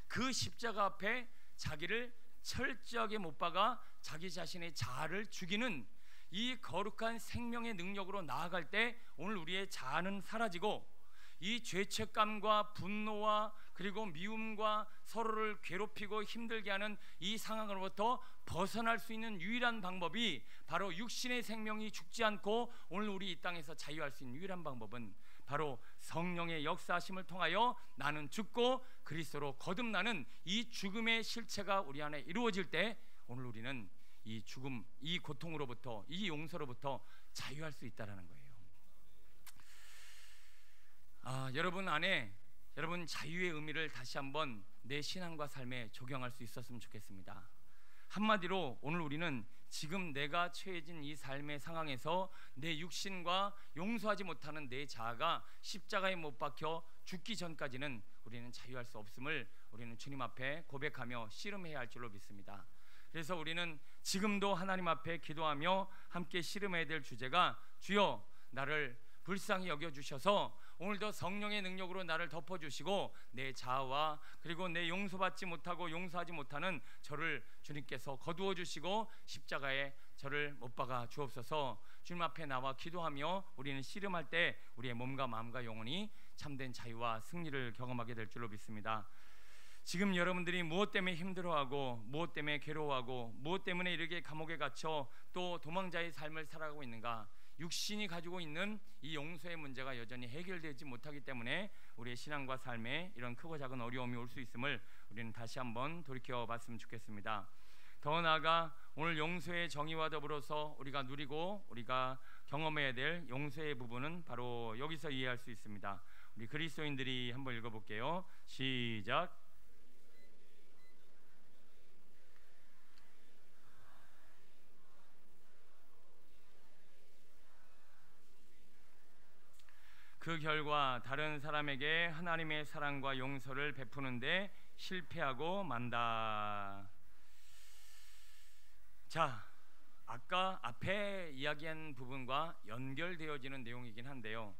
그 십자가 앞에 자기를 철저하게 못 박아 자기 자신의 자아를 죽이는 이 거룩한 생명의 능력으로 나아갈 때 오늘 우리의 자아는 사라지고, 이 죄책감과 분노와 그리고 미움과 서로를 괴롭히고 힘들게 하는 이 상황으로부터 벗어날 수 있는 유일한 방법이 바로 육신의 생명이 죽지 않고 오늘 우리 이 땅에서 자유할 수 있는 유일한 방법은 바로 성령의 역사하심을 통하여 나는 죽고 그리스도로 거듭나는 이 죽음의 실체가 우리 안에 이루어질 때 오늘 우리는 이 죽음, 이 고통으로부터, 이 용서로부터 자유할 수 있다는 거예요. 여러분 안에 여러분 자유의 의미를 다시 한번 내 신앙과 삶에 적용할 수 있었으면 좋겠습니다. 한마디로 오늘 우리는 지금 내가 처해진 이 삶의 상황에서 내 육신과 용서하지 못하는 내 자아가 십자가에 못 박혀 죽기 전까지는 우리는 자유할 수 없음을 우리는 주님 앞에 고백하며 씨름해야 할 줄로 믿습니다. 그래서 우리는 지금도 하나님 앞에 기도하며 함께 씨름해야 될 주제가, 주여 나를 불쌍히 여겨주셔서 오늘도 성령의 능력으로 나를 덮어주시고 내 자아와 그리고 내 용서받지 못하고 용서하지 못하는 저를 주님께서 거두어 주시고 십자가에 저를 못 박아 주옵소서. 주님 앞에 나와 기도하며 우리는 씨름할 때 우리의 몸과 마음과 영혼이 참된 자유와 승리를 경험하게 될 줄로 믿습니다. 지금 여러분들이 무엇 때문에 힘들어하고 무엇 때문에 괴로워하고 무엇 때문에 이렇게 감옥에 갇혀 또 도망자의 삶을 살아가고 있는가? 육신이 가지고 있는 이 용서의 문제가 여전히 해결되지 못하기 때문에 우리의 신앙과 삶에 이런 크고 작은 어려움이 올 수 있음을 우리는 다시 한번 돌이켜 봤으면 좋겠습니다. 더 나아가 오늘 용서의 정의와 더불어서 우리가 누리고 우리가 경험해야 될 용서의 부분은 바로 여기서 이해할 수 있습니다. 우리 그리스도인들이 한번 읽어볼게요. 시작. 그 결과 다른 사람에게 하나님의 사랑과 용서를 베푸는데 실패하고 만다. 자, 아까 앞에 이야기한 부분과 연결되어지는 내용이긴 한데요,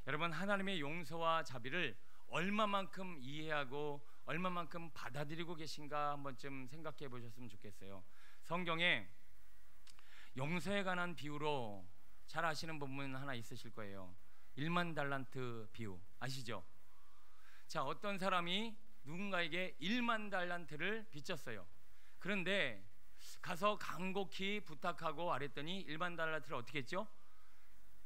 여러분, 하나님의 용서와 자비를 얼마만큼 이해하고 얼마만큼 받아들이고 계신가 한 번쯤 생각해 보셨으면 좋겠어요. 성경에 용서에 관한 비유로 잘 아시는 부분 하나 있으실 거예요. 1만 달란트 비유 아시죠? 자, 어떤 사람이 누군가에게 1만 달란트를 빚졌어요. 그런데 가서 간곡히 부탁하고 아랬더니 1만 달란트를 어떻게 했죠?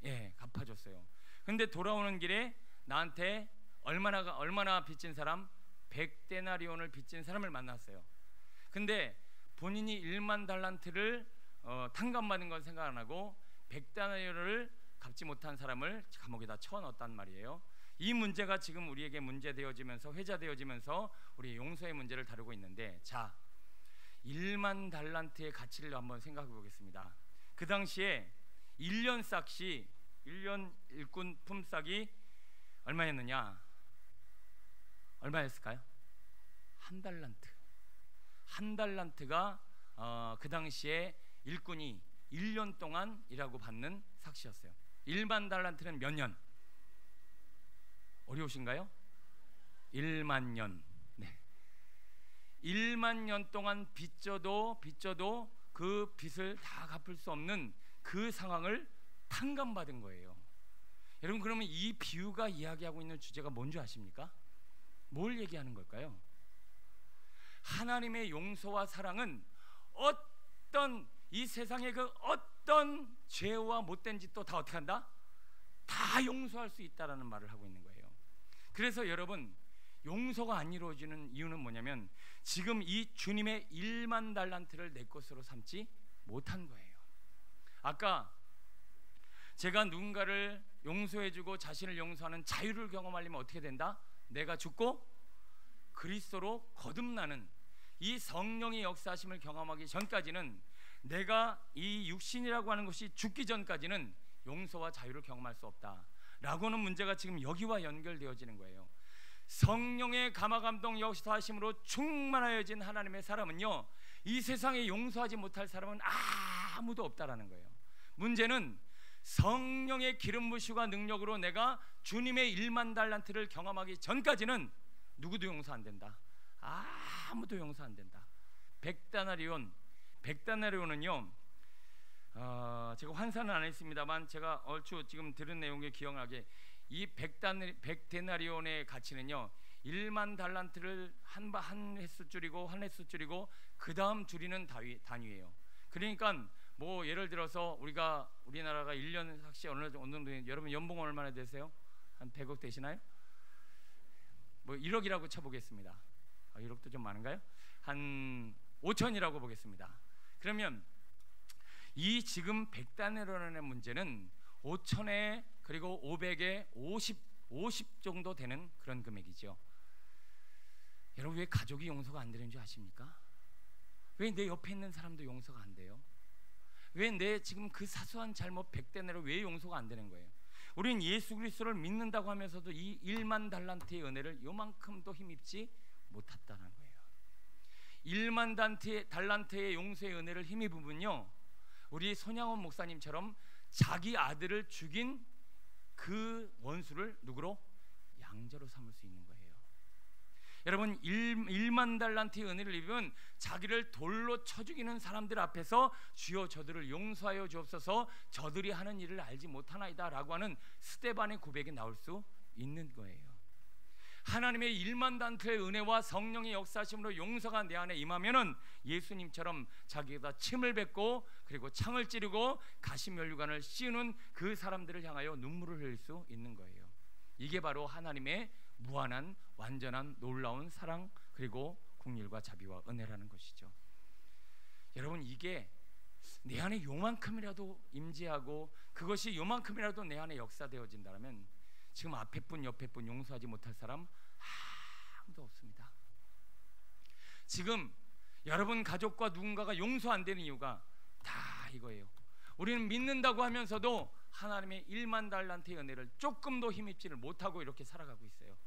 예, 갚아줬어요. 근데 돌아오는 길에 나한테 얼마나 빚진 사람? 100데나리온을 빚진 사람을 만났어요. 근데 본인이 1만 달란트를 탕감받은 건 생각 안 하고 100데나리온을 갚지 못한 사람을 감옥에다 쳐넣었단 말이에요. 이 문제가 지금 우리에게 문제되어지면서 회자되어지면서 우리 용서의 문제를 다루고 있는데, 자, 1만 달란트의 가치를 한번 생각해 보겠습니다. 그 당시에 1년 싹시 1년 일꾼 품삯이 얼마였느냐? 얼마였을까요? 한 달란트. 한 달란트가 그 당시에 일꾼이 1년 동안 일하고 받는 삭시였어요. 1만 달란트는 몇 년? 어려우신가요? 1만 년. 네. 1만 년 동안 빚져도 그 빚을 다 갚을 수 없는 그 상황을 탕감받은 거예요. 여러분, 그러면 이 비유가 이야기하고 있는 주제가 뭔지 아십니까? 뭘 얘기하는 걸까요? 하나님의 용서와 사랑은 이 세상의 그 어떤 죄와 못된 짓도 다 어떻게 한다? 다 용서할 수 있다라는 말을 하고 있는 거예요. 그래서 여러분, 용서가 안 이루어지는 이유는 뭐냐면 지금 이 주님의 1만 달란트를 내 것으로 삼지 못한 거예요. 아까 제가 누군가를 용서해주고 자신을 용서하는 자유를 경험하려면 어떻게 된다? 내가 죽고 그리스도로 거듭나는 이 성령의 역사하심을 경험하기 전까지는, 내가 이 육신이라고 하는 것이 죽기 전까지는 용서와 자유를 경험할 수 없다라고 하는 문제가 지금 여기와 연결되어지는 거예요. 성령의 감화감동 역사하심으로 충만하여진 하나님의 사람은요, 이 세상에 용서하지 못할 사람은 아무도 없다라는 거예요. 문제는 성령의 기름 부으심과 능력으로 내가 주님의 1만 달란트를 경험하기 전까지는 누구도 용서 안 된다. 아무도 용서 안 된다. 100데나리온은요, 제가 환산은 안 했습니다만 제가 얼추 지금 들은 내용에 기억나게 이 100데나리온의 가치는요, 1만 달란트를 한 횟수 줄이고 한 횟수 줄이고 그 다음 줄이는 단위예요. 그러니까 뭐 예를 들어서 우리나라가 1년 삭시 어느 정도, 여러분 연봉 얼마나 되세요? 한 100억 되시나요? 뭐 1억이라고 쳐보겠습니다. 1억도 좀 많은가요? 한 5천이라고 보겠습니다. 그러면 이 지금 100데나리온의 문제는 5천에 그리고 500에 50 정도 되는 그런 금액이죠. 여러분, 왜 가족이 용서가 안 되는 줄 아십니까? 왜 내 옆에 있는 사람도 용서가 안 돼요? 왜 내 지금 그 사소한 잘못 100데나리온 왜 용서가 안 되는 거예요? 우린 예수 그리스도를 믿는다고 하면서도 이 1만 달란트의 은혜를 요만큼도 힘입지 못했다는 거예요. 1만 달란트의 용서의 은혜를 힘입으면요, 우리 손양원 목사님처럼 자기 아들을 죽인 그 원수를 누구로? 양자로 삼을 수 있는 거예요. 여러분, 1만 달란트의 은혜를 입으면 자기를 돌로 쳐 죽이는 사람들 앞에서 주여 저들을 용서하여 주옵소서, 저들이 하는 일을 알지 못하나이다 라고 하는 스데반의 고백이 나올 수 있는 거예요. 하나님의 1만 달란트의 은혜와 성령의 역사심으로 용서가 내 안에 임하면은 예수님처럼 자기가 침을 뱉고 그리고 창을 찌르고 가시면류관을 씌우는 그 사람들을 향하여 눈물을 흘릴 수 있는 거예요. 이게 바로 하나님의 무한한 완전한 놀라운 사랑 그리고 긍휼과 자비와 은혜라는 것이죠. 여러분, 이게 내 안에 요만큼이라도 임재하고 그것이 요만큼이라도 내 안에 역사되어진다면 지금 앞에 분 옆에 분 용서하지 못할 사람 아무도 없습니다. 지금 여러분 가족과 누군가가 용서 안 되는 이유가 다 이거예요. 우리는 믿는다고 하면서도 하나님의 1만 달란트의 은혜를 조금도 힘입지를 못하고 이렇게 살아가고 있어요.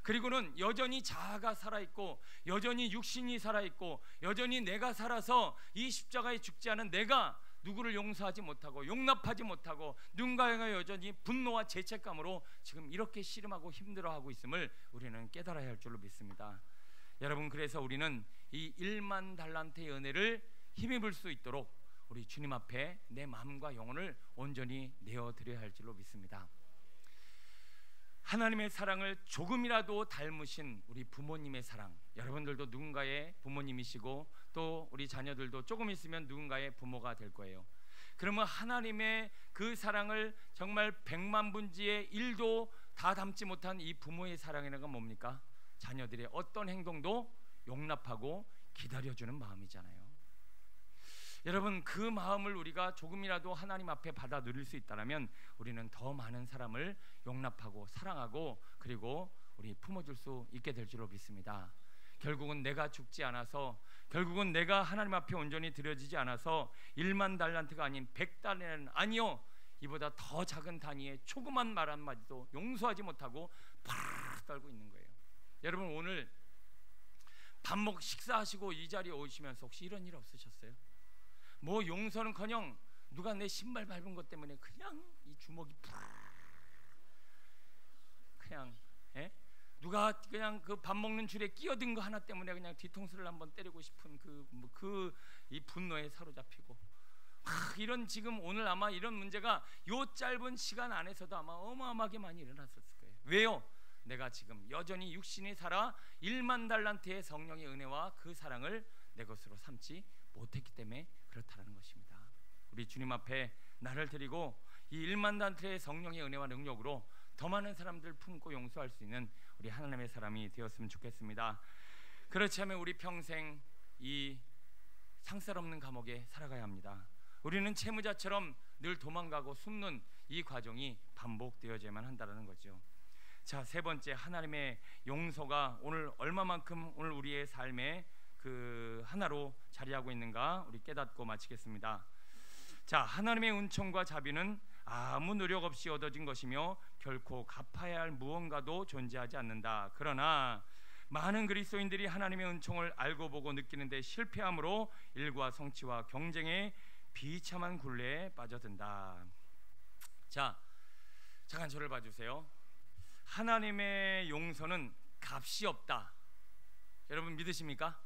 그리고는 여전히 자아가 살아있고, 여전히 육신이 살아있고, 여전히 내가 살아서 이 십자가에 죽지 않은 내가 누구를 용서하지 못하고 용납하지 못하고 누군가가 여전히 분노와 죄책감으로 지금 이렇게 씨름하고 힘들어하고 있음을 우리는 깨달아야 할 줄로 믿습니다. 여러분, 그래서 우리는 이 1만 달란트의 은혜를 힘입을 수 있도록 우리 주님 앞에 내 마음과 영혼을 온전히 내어드려야 할 줄로 믿습니다. 하나님의 사랑을 조금이라도 닮으신 우리 부모님의 사랑, 여러분들도 누군가의 부모님이시고 또 우리 자녀들도 조금 있으면 누군가의 부모가 될 거예요. 그러면 하나님의 그 사랑을 정말 100만 분지의 1도 다 담지 못한 이 부모의 사랑이라는 건 뭡니까? 자녀들의 어떤 행동도 용납하고 기다려주는 마음이잖아요. 여러분, 그 마음을 우리가 조금이라도 하나님 앞에 받아 누릴 수 있다면 우리는 더 많은 사람을 용납하고 사랑하고 그리고 우리 품어줄 수 있게 될 줄로 믿습니다. 결국은 내가 죽지 않아서, 결국은 내가 하나님 앞에 온전히 드려지지 않아서 1만 달란트가 아닌 100달란트는 아니요, 이보다 더 작은 단위의 조그만 말 한마디도 용서하지 못하고 팍 떨고 있는 거예요. 여러분, 오늘 밥 먹고 식사하시고 이 자리에 오시면서 혹시 이런 일 없으셨어요? 뭐 용서는커녕 누가 내 신발 밟은 것 때문에 그냥 이 주먹이 그냥 누가 그냥 그 밥 먹는 줄에 끼어든 거 하나 때문에 그냥 뒤통수를 한번 때리고 싶은 이 분노에 사로잡히고 이런, 지금 오늘 아마 이런 문제가 요 짧은 시간 안에서도 아마 어마어마하게 많이 일어났을 거예요. 왜요? 내가 지금 여전히 육신이 살아 1만 달란트의 성령의 은혜와 그 사랑을 내 것으로 삼지 못했기 때문에 그렇다는 것입니다. 우리 주님 앞에 나를 드리고 이 1만 달란트의 성령의 은혜와 능력으로 더 많은 사람들 품고 용서할 수 있는 우리 하나님의 사람이 되었으면 좋겠습니다. 그렇지 않으면 우리 평생 이 상살 없는 감옥에 살아가야 합니다. 우리는 채무자처럼 늘 도망가고 숨는 이 과정이 반복되어져야만 한다는 거죠. 자, 세 번째, 하나님의 용서가 오늘 얼마만큼 오늘 우리의 삶에 그 하나로 자리하고 있는가 우리 깨닫고 마치겠습니다. 자, 하나님의 은총과 자비는 아무 노력 없이 얻어진 것이며 결코 갚아야 할 무언가도 존재하지 않는다. 그러나 많은 그리스도인들이 하나님의 은총을 알고 보고 느끼는데 실패함으로 일과 성취와 경쟁에 비참한 굴레에 빠져든다. 자, 잠깐 저를 봐주세요. 하나님의 용서는 값이 없다. 여러분 믿으십니까?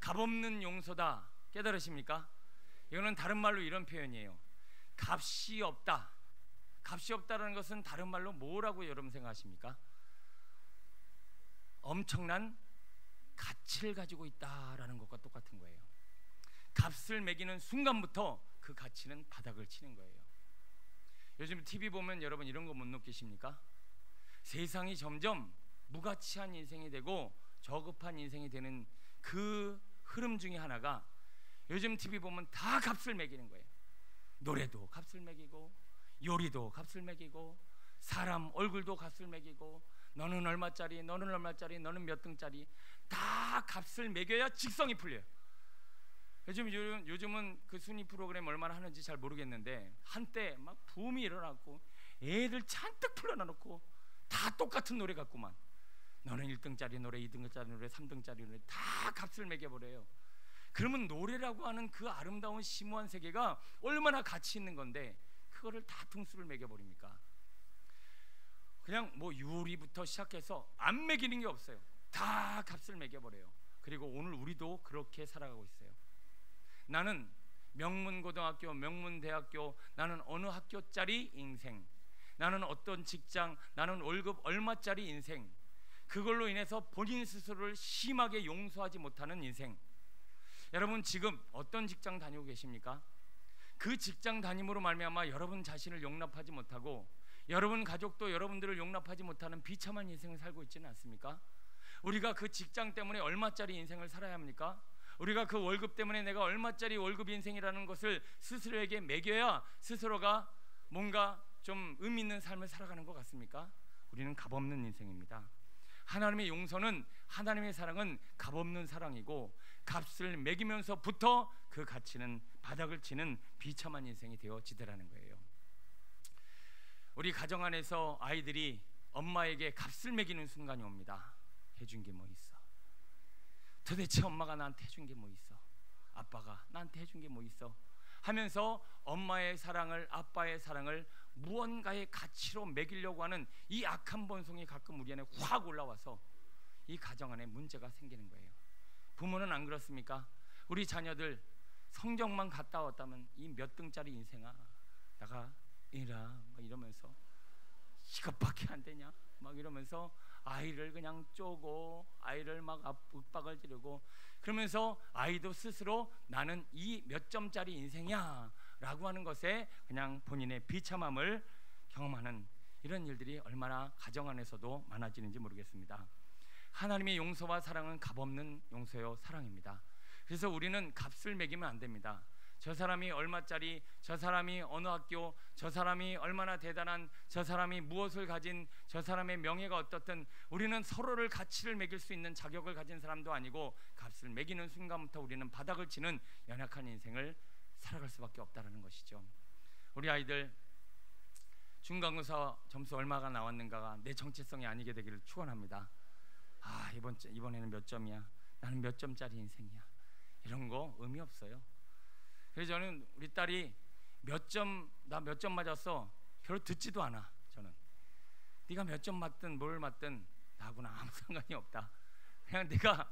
값없는 용서다. 깨달으십니까? 이거는 다른 말로 이런 표현이에요. 값이 없다. 값이 없다라는 것은 다른 말로 뭐라고 여러분 생각하십니까? 엄청난 가치를 가지고 있다라는 것과 똑같은 거예요. 값을 매기는 순간부터 그 가치는 바닥을 치는 거예요. 요즘 TV 보면 여러분 이런 거 못 느끼십니까? 세상이 점점 무가치한 인생이 되고 저급한 인생이 되는 그 흐름 중에 하나가 요즘 TV 보면 다 값을 매기는 거예요. 노래도 값을 매기고 요리도 값을 매기고 사람 얼굴도 값을 매기고 너는 얼마짜리, 너는 얼마짜리, 너는 몇 등짜리, 다 값을 매겨야 직성이 풀려요. 요즘은 그 순위 프로그램 얼마나 하는지 잘 모르겠는데 한때 막 붐이 일어났고 애들 잔뜩 풀어놔놓고 다 똑같은 노래 같구만. 너는 1등짜리 노래, 2등짜리 노래, 3등짜리 노래 다 값을 매겨버려요. 그러면 노래라고 하는 그 아름다운 심오한 세계가 얼마나 가치 있는 건데 그거를 다 등수를 매겨버립니까? 그냥 뭐 요리부터 시작해서 안 매기는 게 없어요. 다 값을 매겨버려요. 그리고 오늘 우리도 그렇게 살아가고 있어요. 나는 명문고등학교, 명문대학교, 나는 어느 학교짜리 인생, 나는 어떤 직장, 나는 월급 얼마짜리 인생, 그걸로 인해서 본인 스스로를 심하게 용서하지 못하는 인생. 여러분 지금 어떤 직장 다니고 계십니까? 그 직장 다님으로 말미암아 여러분 자신을 용납하지 못하고 여러분 가족도 여러분들을 용납하지 못하는 비참한 인생을 살고 있지는 않습니까? 우리가 그 직장 때문에 얼마짜리 인생을 살아야 합니까? 우리가 그 월급 때문에 내가 얼마짜리 월급 인생이라는 것을 스스로에게 매겨야 스스로가 뭔가 좀 의미 있는 삶을 살아가는 것 같습니까? 우리는 값없는 인생입니다. 하나님의 용서는, 하나님의 사랑은 값없는 사랑이고 값을 매기면서부터 그 가치는 바닥을 치는 비참한 인생이 되어지더라는 거예요. 우리 가정 안에서 아이들이 엄마에게 값을 매기는 순간이 옵니다. 해준 게 뭐 있어? 도대체 엄마가 나한테 해준 게 뭐 있어? 아빠가 나한테 해준 게 뭐 있어? 하면서 엄마의 사랑을, 아빠의 사랑을 무언가의 가치로 매기려고 하는 이 악한 본성이 가끔 우리 안에 확 올라와서 이 가정 안에 문제가 생기는 거예요. 부모는 안 그렇습니까? 우리 자녀들 성적만 갔다 왔다면 이 몇 등짜리 인생아, 나가 막 이러면서 이것밖에 안 되냐 막 이러면서 아이를 그냥 쪼고 아이를 막 윽박을 지르고, 그러면서 아이도 스스로 나는 이 몇 점짜리 인생이야 라고 하는 것에 그냥 본인의 비참함을 경험하는 이런 일들이 얼마나 가정 안에서도 많아지는지 모르겠습니다. 하나님의 용서와 사랑은 값없는 용서요 사랑입니다. 그래서 우리는 값을 매기면 안 됩니다. 저 사람이 얼마짜리, 저 사람이 어느 학교, 저 사람이 얼마나 대단한, 저 사람이 무엇을 가진, 저 사람의 명예가 어떻든 우리는 서로를 가치를 매길 수 있는 자격을 가진 사람도 아니고 값을 매기는 순간부터 우리는 바닥을 치는 연약한 인생을 살아갈 수밖에 없다는 것이죠. 우리 아이들 중간고사 점수 얼마가 나왔는가가 내 정체성이 아니게 되기를 축원합니다. 이번에는 몇 점이야, 나는 몇 점짜리 인생이야, 이런 거 의미 없어요. 그래서 저는 우리 딸이 나 몇 점 맞았어 별로 듣지도 않아. 저는 네가 몇 점 맞든 뭘 맞든 나하고는 아무 상관이 없다. 그냥 내가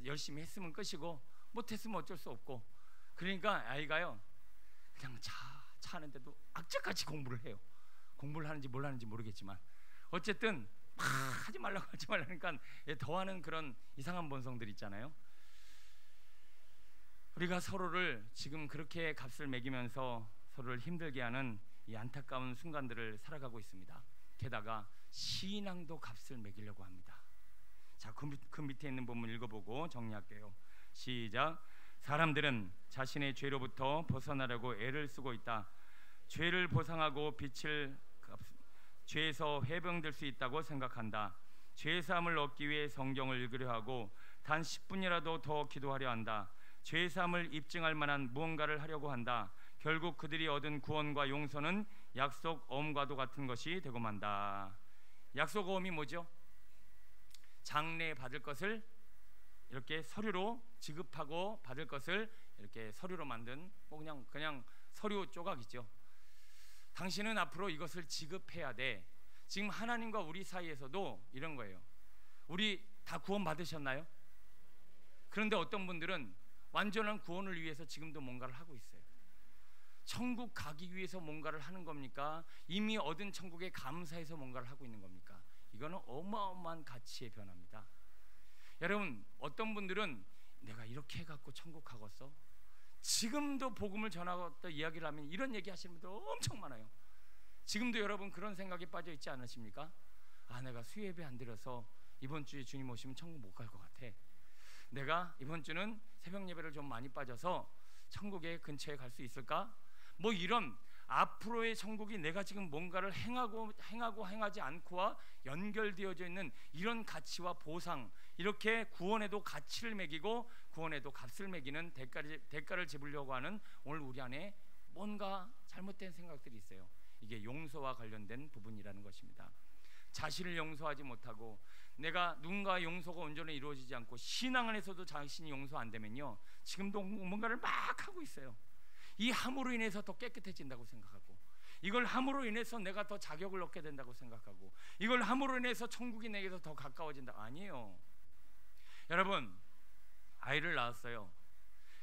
열심히 했으면 끝이고 못했으면 어쩔 수 없고. 그러니까 아이가요 그냥 차 하는데도 악착같이 공부를 해요. 공부를 하는지 뭘 하는지 모르겠지만 어쨌든 막 하지 말라니까 더하는 그런 이상한 본성들 있잖아요. 우리가 서로를 지금 그렇게 값을 매기면서 서로를 힘들게 하는 이 안타까운 순간들을 살아가고 있습니다. 게다가 신앙도 값을 매기려고 합니다. 자, 그 밑에 있는 본문 읽어보고 정리할게요. 시작. 사람들은 자신의 죄로부터 벗어나려고 애를 쓰고 있다. 죄를 보상하고 죄에서 해방될 수 있다고 생각한다. 죄사함을 얻기 위해 성경을 읽으려 하고 단 10분이라도 더 기도하려 한다. 죄사함을 입증할 만한 무언가를 하려고 한다. 결국 그들이 얻은 구원과 용서는 약속 어음과도 같은 것이 되고 만다. 약속 어음이 뭐죠? 장래 받을 것을 이렇게 서류로 지급하고 받을 것을 이렇게 서류로 만든 그냥 서류 조각이죠. 당신은 앞으로 이것을 지급해야 돼. 지금 하나님과 우리 사이에서도 이런 거예요. 우리 다 구원 받으셨나요? 그런데 어떤 분들은 완전한 구원을 위해서 지금도 뭔가를 하고 있어요. 천국 가기 위해서 뭔가를 하는 겁니까? 이미 얻은 천국에 감사해서 뭔가를 하고 있는 겁니까? 이거는 어마어마한 가치의 변화입니다. 여러분, 어떤 분들은 내가 이렇게 해갖고 천국 가겠어? 지금도 복음을 전하고 또 이야기를 하면 이런 얘기 하시는 분들 엄청 많아요. 지금도 여러분 그런 생각에 빠져 있지 않으십니까? 내가 수요예배 안 드려서 이번 주에 주님 오시면 천국 못 갈 것 같아. 내가 이번 주는 새벽 예배를 좀 많이 빠져서 천국의 근처에 갈 수 있을까? 뭐 이런 앞으로의 천국이 내가 지금 뭔가를 행하고 행하지 않고와 연결되어져 있는 이런 가치와 보상, 이렇게 구원에도 가치를 매기고 구원에도 값을 매기는 대가를 지불려고 하는 오늘 우리 안에 뭔가 잘못된 생각들이 있어요. 이게 용서와 관련된 부분이라는 것입니다. 자신을 용서하지 못하고 내가 누군가 용서가 온전히 이루어지지 않고 신앙 안에서도 자신이 용서 안 되면요, 지금도 뭔가를 막 하고 있어요. 이 함으로 인해서 더 깨끗해진다고 생각하고, 이걸 함으로 인해서 내가 더 자격을 얻게 된다고 생각하고, 이걸 함으로 인해서 천국이 내게서 더 가까워진다. 아니에요. 여러분, 아이를 낳았어요.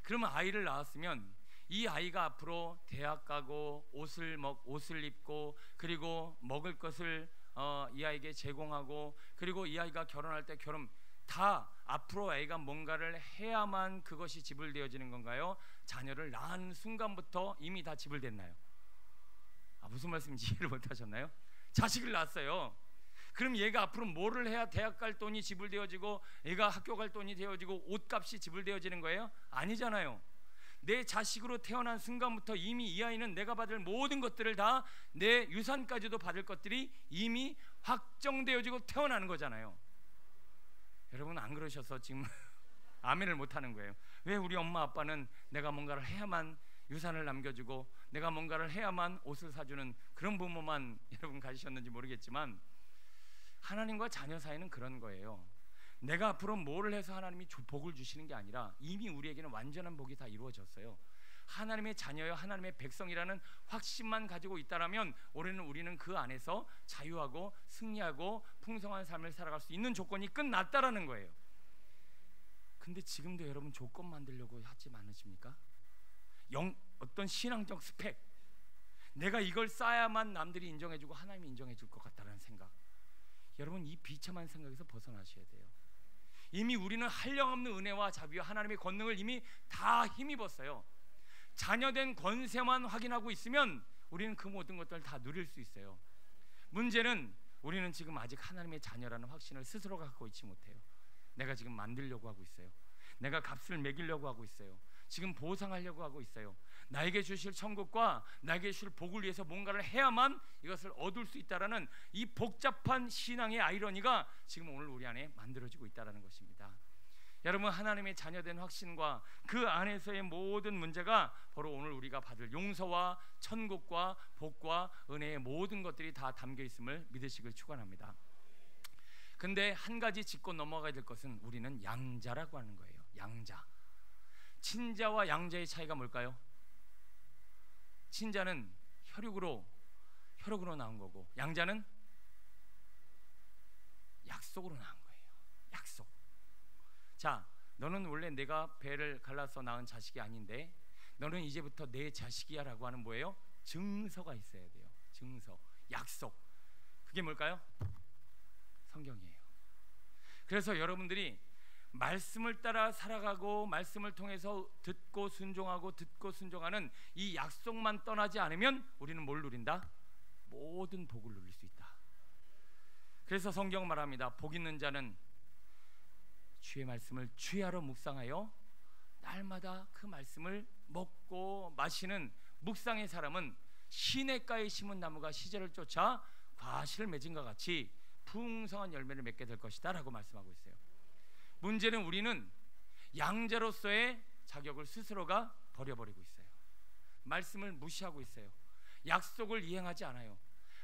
그러면 아이를 낳았으면 이 아이가 앞으로 대학 가고 옷을 입고 그리고 먹을 것을 이 아이에게 제공하고, 그리고 이 아이가 결혼할 때 다 앞으로 아이가 뭔가를 해야만 그것이 지불되어지는 건가요? 자녀를 낳은 순간부터 이미 다 지불됐나요? 무슨 말씀인지 이해를 못하셨나요? 자식을 낳았어요. 그럼 얘가 앞으로 뭐를 해야 대학 갈 돈이 지불되어지고 얘가 학교 갈 돈이 되어지고 옷값이 지불되어지는 거예요? 아니잖아요. 내 자식으로 태어난 순간부터 이미 이 아이는 내가 받을 모든 것들을 다, 내 유산까지도 받을 것들이 이미 확정되어지고 태어나는 거잖아요. 여러분 안 그러셔서 지금 아멘을 못하는 거예요. 왜 우리 엄마 아빠는 내가 뭔가를 해야만 유산을 남겨주고 내가 뭔가를 해야만 옷을 사주는 그런 부모만 여러분 가지셨는지 모르겠지만, 하나님과 자녀 사이는 그런 거예요. 내가 앞으로 뭐를 해서 하나님이 복을 주시는 게 아니라 이미 우리에게는 완전한 복이 다 이루어졌어요. 하나님의 자녀여 하나님의 백성이라는 확신만 가지고 있다라면 우리는 그 안에서 자유하고 승리하고 풍성한 삶을 살아갈 수 있는 조건이 끝났다라는 거예요. 근데 지금도 여러분 조건 만들려고 하지 않으십니까? 어떤 신앙적 스펙, 내가 이걸 쌓아야만 남들이 인정해주고 하나님이 인정해줄 것 같다는 생각, 여러분 이 비참한 생각에서 벗어나셔야 돼요. 이미 우리는 한량없는 은혜와 자비와 하나님의 권능을 이미 다 힘입었어요. 자녀된 권세만 확인하고 있으면 우리는 그 모든 것들을 다 누릴 수 있어요. 문제는 우리는 지금 아직 하나님의 자녀라는 확신을 스스로 갖고 있지 못해요. 내가 지금 만들려고 하고 있어요. 내가 값을 매기려고 하고 있어요. 지금 보상하려고 하고 있어요. 나에게 주실 천국과 나에게 주실 복을 위해서 뭔가를 해야만 이것을 얻을 수 있다라는 이 복잡한 신앙의 아이러니가 지금 오늘 우리 안에 만들어지고 있다는 것입니다. 여러분, 하나님의 자녀된 확신과 그 안에서의 모든 문제가 바로 오늘 우리가 받을 용서와 천국과 복과 은혜의 모든 것들이 다 담겨 있음을 믿으시길 축원합니다. 근데 한 가지 짚고 넘어가야 될 것은 우리는 양자라고 하는 거예요. 양자. 친자와 양자의 차이가 뭘까요? 친자는 혈육으로 나온 거고, 양자는 약속으로 나온 거예요. 약속. 자, 너는 원래 내가 배를 갈라서 낳은 자식이 아닌데 너는 이제부터 내 자식이야 라고 하는 뭐예요? 증서가 있어야 돼요. 증서, 약속. 그게 뭘까요? 성경이에요. 그래서 여러분들이 말씀을 따라 살아가고 말씀을 통해서 듣고 순종하는 이 약속만 떠나지 않으면 우리는 뭘 누린다? 모든 복을 누릴 수 있다. 그래서 성경 말합니다. 복 있는 자는 주의 말씀을 주야로 묵상하여 날마다 그 말씀을 먹고 마시는 묵상의 사람은 시냇가에 심은 나무가 시절을 쫓아 과실을 맺은 것 같이 풍성한 열매를 맺게 될 것이다 라고 말씀하고 있어요. 문제는 우리는 양자로서의 자격을 스스로가 버려버리고 있어요. 말씀을 무시하고 있어요. 약속을 이행하지 않아요.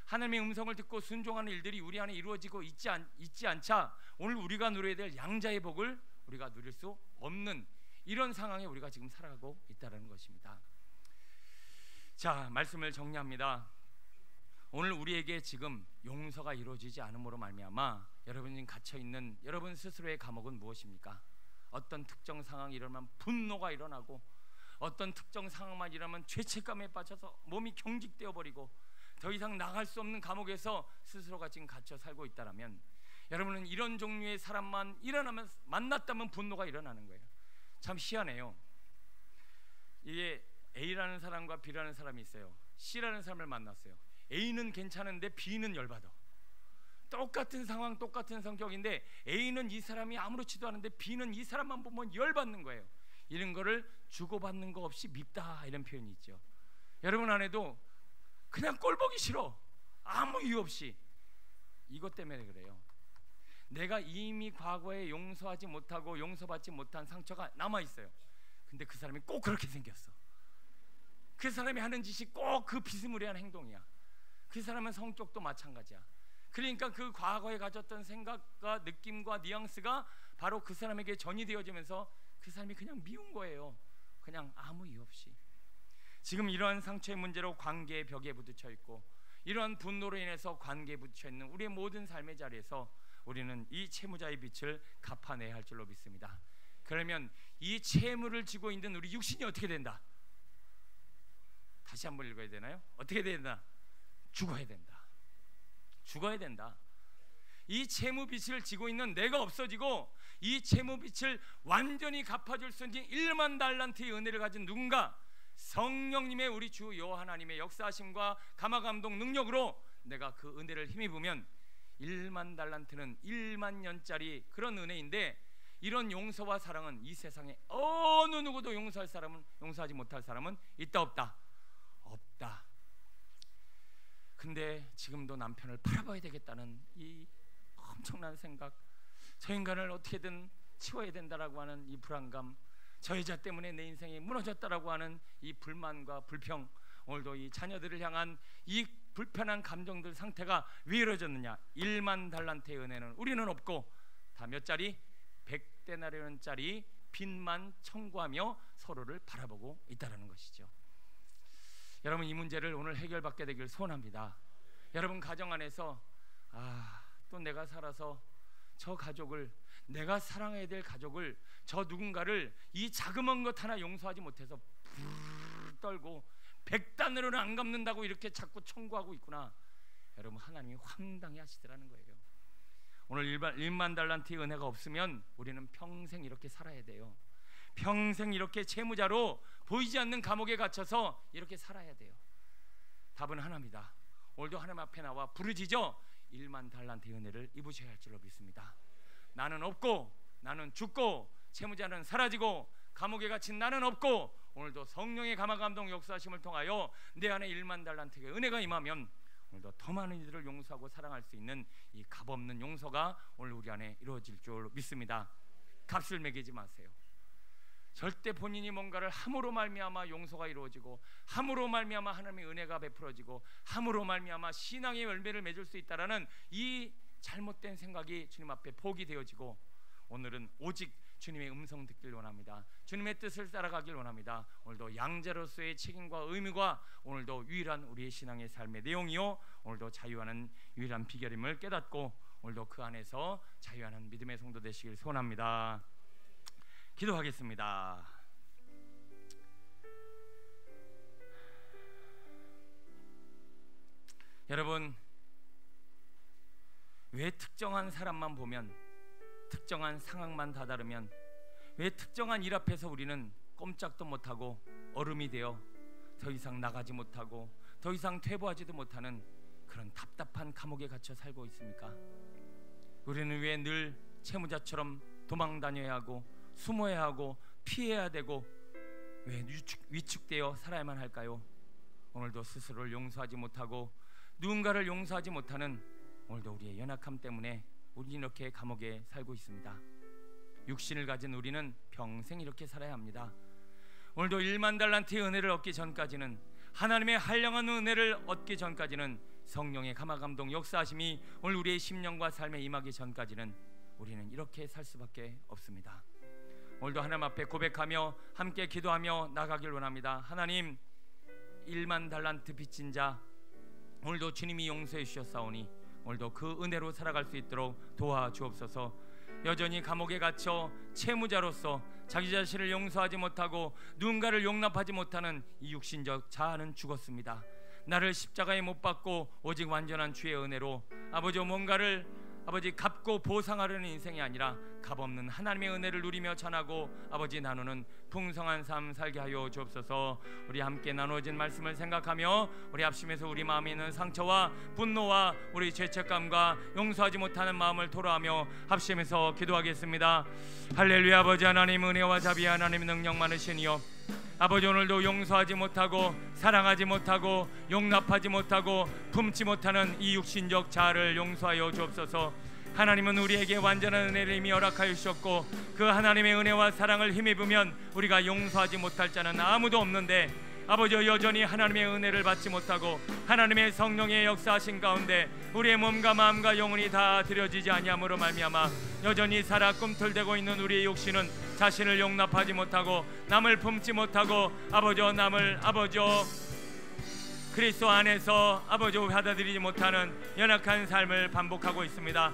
하나님의 음성을 듣고 순종하는 일들이 우리 안에 이루어지고 있지 않자 오늘 우리가 누려야 될 양자의 복을 우리가 누릴 수 없는 이런 상황에 우리가 지금 살아가고 있다는 것입니다. 자, 말씀을 정리합니다. 오늘 우리에게 지금 용서가 이루어지지 않음으로 말미암아 여러분이 갇혀있는 여러분 스스로의 감옥은 무엇입니까? 어떤 특정 상황이 일어나면 분노가 일어나고, 어떤 특정 상황만 일어나면 죄책감에 빠져서 몸이 경직되어 버리고 더 이상 나갈 수 없는 감옥에서 스스로가 지금 갇혀 살고 있다면, 여러분은 이런 종류의 사람만 일어나면 만났다면 분노가 일어나는 거예요. 참 희한해요. 이게 A라는 사람과 B라는 사람이 있어요. C라는 사람을 만났어요. A는 괜찮은데 B는 열받아. 똑같은 상황, 똑같은 성격인데 A는 이 사람이 아무렇지도 않은데 B는 이 사람만 보면 열받는 거예요. 이런 거를 주고받는 거 없이 밉다, 이런 표현이 있죠. 여러분 안에도 그냥 꼴보기 싫어, 아무 이유 없이. 이것 때문에 그래요. 내가 이미 과거에 용서하지 못하고 용서받지 못한 상처가 남아있어요. 근데 그 사람이 꼭 그렇게 생겼어. 그 사람이 하는 짓이 꼭 그 비스무리한 행동이야. 그 사람은 성격도 마찬가지야. 그러니까 그 과거에 가졌던 생각과 느낌과 뉘앙스가 바로 그 사람에게 전이 되어지면서 그 사람이 그냥 미운 거예요. 그냥 아무 이유 없이. 지금 이러한 상처의 문제로 관계의 벽에 부딪혀 있고, 이러한 분노로 인해서 관계에 부딪혀 있는 우리의 모든 삶의 자리에서 우리는 이 채무자의 빚을 갚아내야 할 줄로 믿습니다. 그러면 이 채무를 지고 있는 우리 육신이 어떻게 된다? 다시 한번 읽어야 되나요? 어떻게 된다? 죽어야 된다. 죽어야 된다. 이 채무 빚을 지고 있는 내가 없어지고 이 채무 빚을 완전히 갚아줄 수 있는 1만 달란트의 은혜를 가진 누군가, 성령님의 우리 주 여호와 하나님의 역사하심과 감화감동 능력으로 내가 그 은혜를 힘입으면 1만 달란트는 1만 년짜리 그런 은혜인데, 이런 용서와 사랑은 이 세상에 어느 누구도 용서하지 못할 사람은 있다 없다? 없다. 근데 지금도 남편을 팔아봐야 되겠다는 이 엄청난 생각, 저 인간을 어떻게든 치워야 된다라고 하는 이 불안감, 저 여자 때문에 내 인생이 무너졌다라고 하는 이 불만과 불평, 오늘도 이 자녀들을 향한 이 불편한 감정들 상태가 왜 이루어졌느냐? 1만 달란트의 은혜는 우리는 없고 다 몇 짜리? 100데나리온짜리 빚만 청구하며 서로를 바라보고 있다는 것이죠. 여러분, 이 문제를 오늘 해결받게 되길 소원합니다. 여러분 가정 안에서 또 내가 살아서 저 가족을, 내가 사랑해야 될 가족을, 저 누군가를 이 자그마한 것 하나 용서하지 못해서 부르르 떨고 100단으로는 안 갚는다고 이렇게 자꾸 청구하고 있구나. 여러분, 하나님이 황당해 하시더라는 거예요. 오늘 1만 달란트의 은혜가 없으면 우리는 평생 이렇게 살아야 돼요. 평생 이렇게 채무자로 보이지 않는 감옥에 갇혀서 이렇게 살아야 돼요. 답은 하나입니다. 오늘도 하나님 앞에 나와 부르짖어 1만 달란트의 은혜를 입으셔야 할 줄로 믿습니다. 나는 없고, 나는 죽고, 채무자는 사라지고, 감옥에 갇힌 나는 없고, 오늘도 성령의 감화감동 역사하심을 통하여 내 안에 1만 달란트의 은혜가 임하면 오늘도 더 많은 이들을 용서하고 사랑할 수 있는 이 값없는 용서가 오늘 우리 안에 이루어질 줄 믿습니다. 값을 매기지 마세요. 절대 본인이 뭔가를 함으로 말미암아 용서가 이루어지고, 함으로 말미암아 하나님의 은혜가 베풀어지고, 함으로 말미암아 신앙의 열매를 맺을 수 있다라는 이 잘못된 생각이 주님 앞에 포기되어지고, 오늘은 오직 주님의 음성 듣길 원합니다. 주님의 뜻을 따라가길 원합니다. 오늘도 양자로서의 책임과 의무가 오늘도 유일한 우리의 신앙의 삶의 내용이요, 오늘도 자유하는 유일한 비결임을 깨닫고 오늘도 그 안에서 자유하는 믿음의 성도 되시길 소원합니다. 기도하겠습니다. 여러분, 왜 특정한 사람만 보면, 특정한 상황만 다다르면, 왜 특정한 일 앞에서 우리는 꼼짝도 못하고 얼음이 되어 더 이상 나가지 못하고 더 이상 퇴보하지도 못하는 그런 답답한 감옥에 갇혀 살고 있습니까? 우리는 왜 늘 채무자처럼 도망 다녀야 하고 숨어야 하고 피해야 되고 왜 위축되어 살아야만 할까요? 오늘도 스스로를 용서하지 못하고 누군가를 용서하지 못하는 오늘도 우리의 연약함 때문에 우리 이렇게 감옥에 살고 있습니다. 육신을 가진 우리는 평생 이렇게 살아야 합니다. 오늘도 1만 달란트의 은혜를 얻기 전까지는, 하나님의 한량한 은혜를 얻기 전까지는, 성령의 감화감동 역사하심이 오늘 우리의 심령과 삶에 임하기 전까지는 우리는 이렇게 살 수밖에 없습니다. 오늘도 하나님 앞에 고백하며 함께 기도하며 나가길 원합니다. 하나님, 1만 달란트 빚진 자 오늘도 주님이 용서해 주셨사오니 오늘도 그 은혜로 살아갈 수 있도록 도와주옵소서. 여전히 감옥에 갇혀 채무자로서 자기 자신을 용서하지 못하고 누군가를 용납하지 못하는 이 육신적 자아는 죽었습니다. 나를 십자가에 못 박고 오직 완전한 주의 은혜로 아버지 뭔가를 아버지 갚고 보상하려는 인생이 아니라 값없는 하나님의 은혜를 누리며 전하고 아버지 나누는 풍성한 삶 살게 하여 주옵소서. 우리 함께 나누어진 말씀을 생각하며 우리 합심해서 우리 마음에 있는 상처와 분노와 우리 죄책감과 용서하지 못하는 마음을 토로하며 합심해서 기도하겠습니다. 할렐루야. 아버지 하나님, 은혜와 자비 하나님 능력 많으시니요, 아버지 오늘도 용서하지 못하고 사랑하지 못하고 용납하지 못하고 품지 못하는 이 육신적 자아를 용서하여 주옵소서. 하나님은 우리에게 완전한 은혜를 이미 허락하여 주셨고 그 하나님의 은혜와 사랑을 힘입으면 우리가 용서하지 못할 자는 아무도 없는데 아버지 여전히 하나님의 은혜를 받지 못하고 하나님의 성령의 역사하신 가운데 우리의 몸과 마음과 영혼이 다 드려지지 아니함으로 말미암아 여전히 살아 꿈틀대고 있는 우리의 육신은 자신을 용납하지 못하고 남을 품지 못하고 남을 그리스도 안에서 받아들이지 못하는 연약한 삶을 반복하고 있습니다.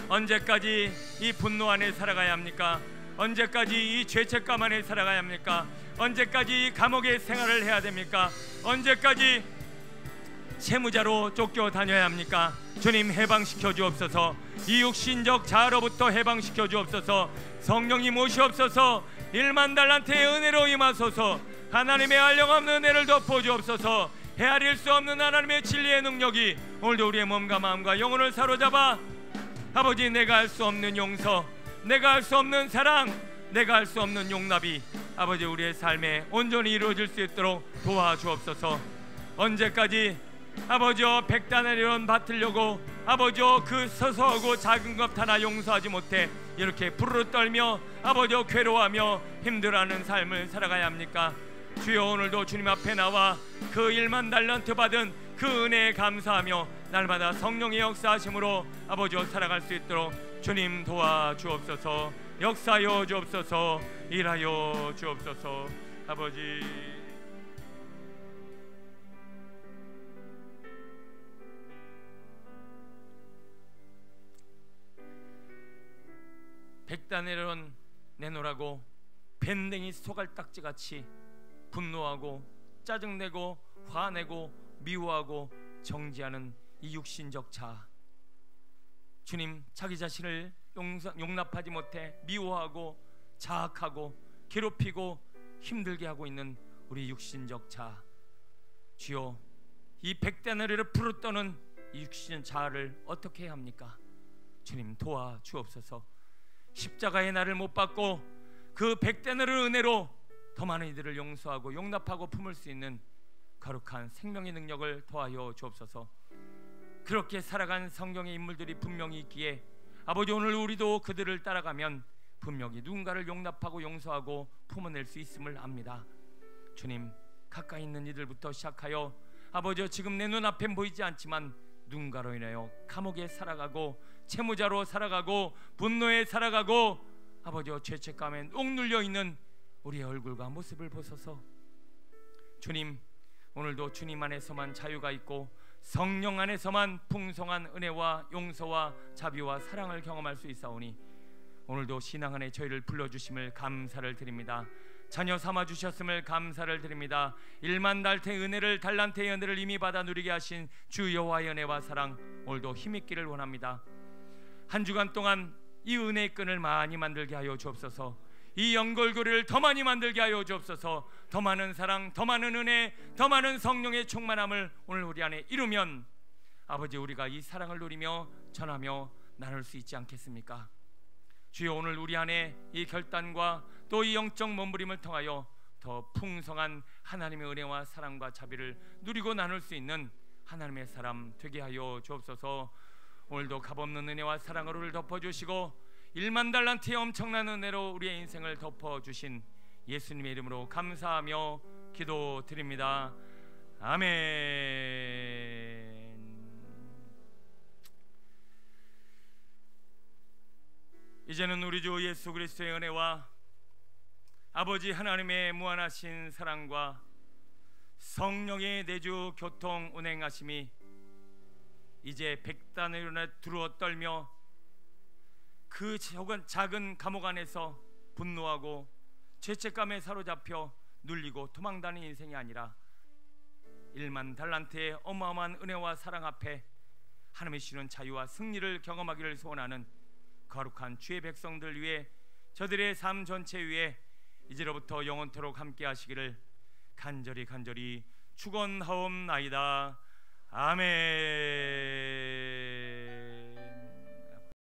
언제까지 이 분노 안에 살아가야 합니까? 언제까지 이 죄책감 안에 살아가야 합니까? 언제까지 이 감옥의 생활을 해야 됩니까? 언제까지 채무자로 쫓겨 다녀야 합니까? 주님 해방시켜 주옵소서. 이 육신적 자아로부터 해방시켜 주옵소서. 성령님 오시옵소서. 1만 달란트의 은혜로 임하소서. 하나님의 한량없는 은혜를 덮어 주옵소서. 헤아릴 수 없는 하나님의 진리의 능력이 오늘도 우리의 몸과 마음과 영혼을 사로잡아 아버지 내가 할 수 없는 용서, 내가 할 수 없는 사랑, 내가 할 수 없는 용납이 아버지 우리의 삶에 온전히 이루어질 수 있도록 도와주옵소서. 언제까지 아버지여 100데나리온 받으려고 아버지여 그 소소하고 작은 것 하나 용서하지 못해 이렇게 부르르 떨며 아버지여 괴로워하며 힘들어하는 삶을 살아가야 합니까? 주여 오늘도 주님 앞에 나와 그 1만 달란트 받은 그 은혜에 감사하며 날마다 성령의 역사하심으로 아버지여 살아갈 수 있도록 주님 도와주옵소서. 역사하여 주옵소서. 일하여 주옵소서. 아버지 백단에는 내놓으라고 밴댕이 소갈딱지같이 분노하고 짜증내고 화내고 미워하고 정죄하는 이 육신적 자아, 주님 자기 자신을 용납하지 못해 미워하고 자학하고 괴롭히고 힘들게 하고 있는 우리 육신적 자아, 주여 이 백단어리를 부르떠는 이 육신적 자아를 어떻게 해야 합니까? 주님 도와주옵소서. 십자가의 나를 못 받고 그 백단어리 은혜로 더 많은 이들을 용서하고 용납하고 품을 수 있는 거룩한 생명의 능력을 더하여 주옵소서. 그렇게 살아간 성경의 인물들이 분명히 있기에 아버지 오늘 우리도 그들을 따라가면 분명히 누군가를 용납하고 용서하고 품어낼 수 있음을 압니다. 주님 가까이 있는 이들부터 시작하여 아버지 지금 내 눈앞엔 보이지 않지만 누군가로 인하여 감옥에 살아가고 채무자로 살아가고 분노에 살아가고 아버지여 죄책감에 옥눌려 있는 우리의 얼굴과 모습을 보소서. 주님 오늘도 주님 안에서만 자유가 있고 성령 안에서만 풍성한 은혜와 용서와 자비와 사랑을 경험할 수 있사오니 오늘도 신앙 안에 저희를 불러주심을 감사를 드립니다. 자녀 삼아주셨음을 감사를 드립니다. 1만 달태의 은혜를 달란트의 은혜를 이미 받아 누리게 하신 주 여호와의 은혜와 사랑 오늘도 힘있기를 원합니다. 한 주간 동안 이 은혜의 끈을 많이 만들게 하여 주옵소서. 이 연골고리를 더 많이 만들게 하여 주옵소서. 더 많은 사랑, 더 많은 은혜, 더 많은 성령의 충만함을 오늘 우리 안에 이루면 아버지 우리가 이 사랑을 누리며 전하며 나눌 수 있지 않겠습니까? 주여 오늘 우리 안에 이 결단과 또 이 영적 몸부림을 통하여 더 풍성한 하나님의 은혜와 사랑과 자비를 누리고 나눌 수 있는 하나님의 사람 되게 하여 주옵소서. 오늘도 값없는 은혜와 사랑으로 우리를 덮어주시고 1만 달란트의 엄청난 은혜로 우리의 인생을 덮어주신 예수님의 이름으로 감사하며 기도드립니다. 아멘. 이제는 우리 주 예수 그리스도의 은혜와 아버지 하나님의 무한하신 사랑과 성령의 내주 교통 운행하심이 이제 백단에 두루어 떨며 그 작은 감옥 안에서 분노하고 죄책감에 사로잡혀 눌리고 도망다니는 인생이 아니라 1만 달란트의 어마어마한 은혜와 사랑 앞에 하나님의 주시는 자유와 승리를 경험하기를 소원하는 거룩한 주의 백성들 위해 저들의 삶 전체 위에 이제로부터 영원토록 함께 하시기를 간절히 축원하옵나이다. 아멘.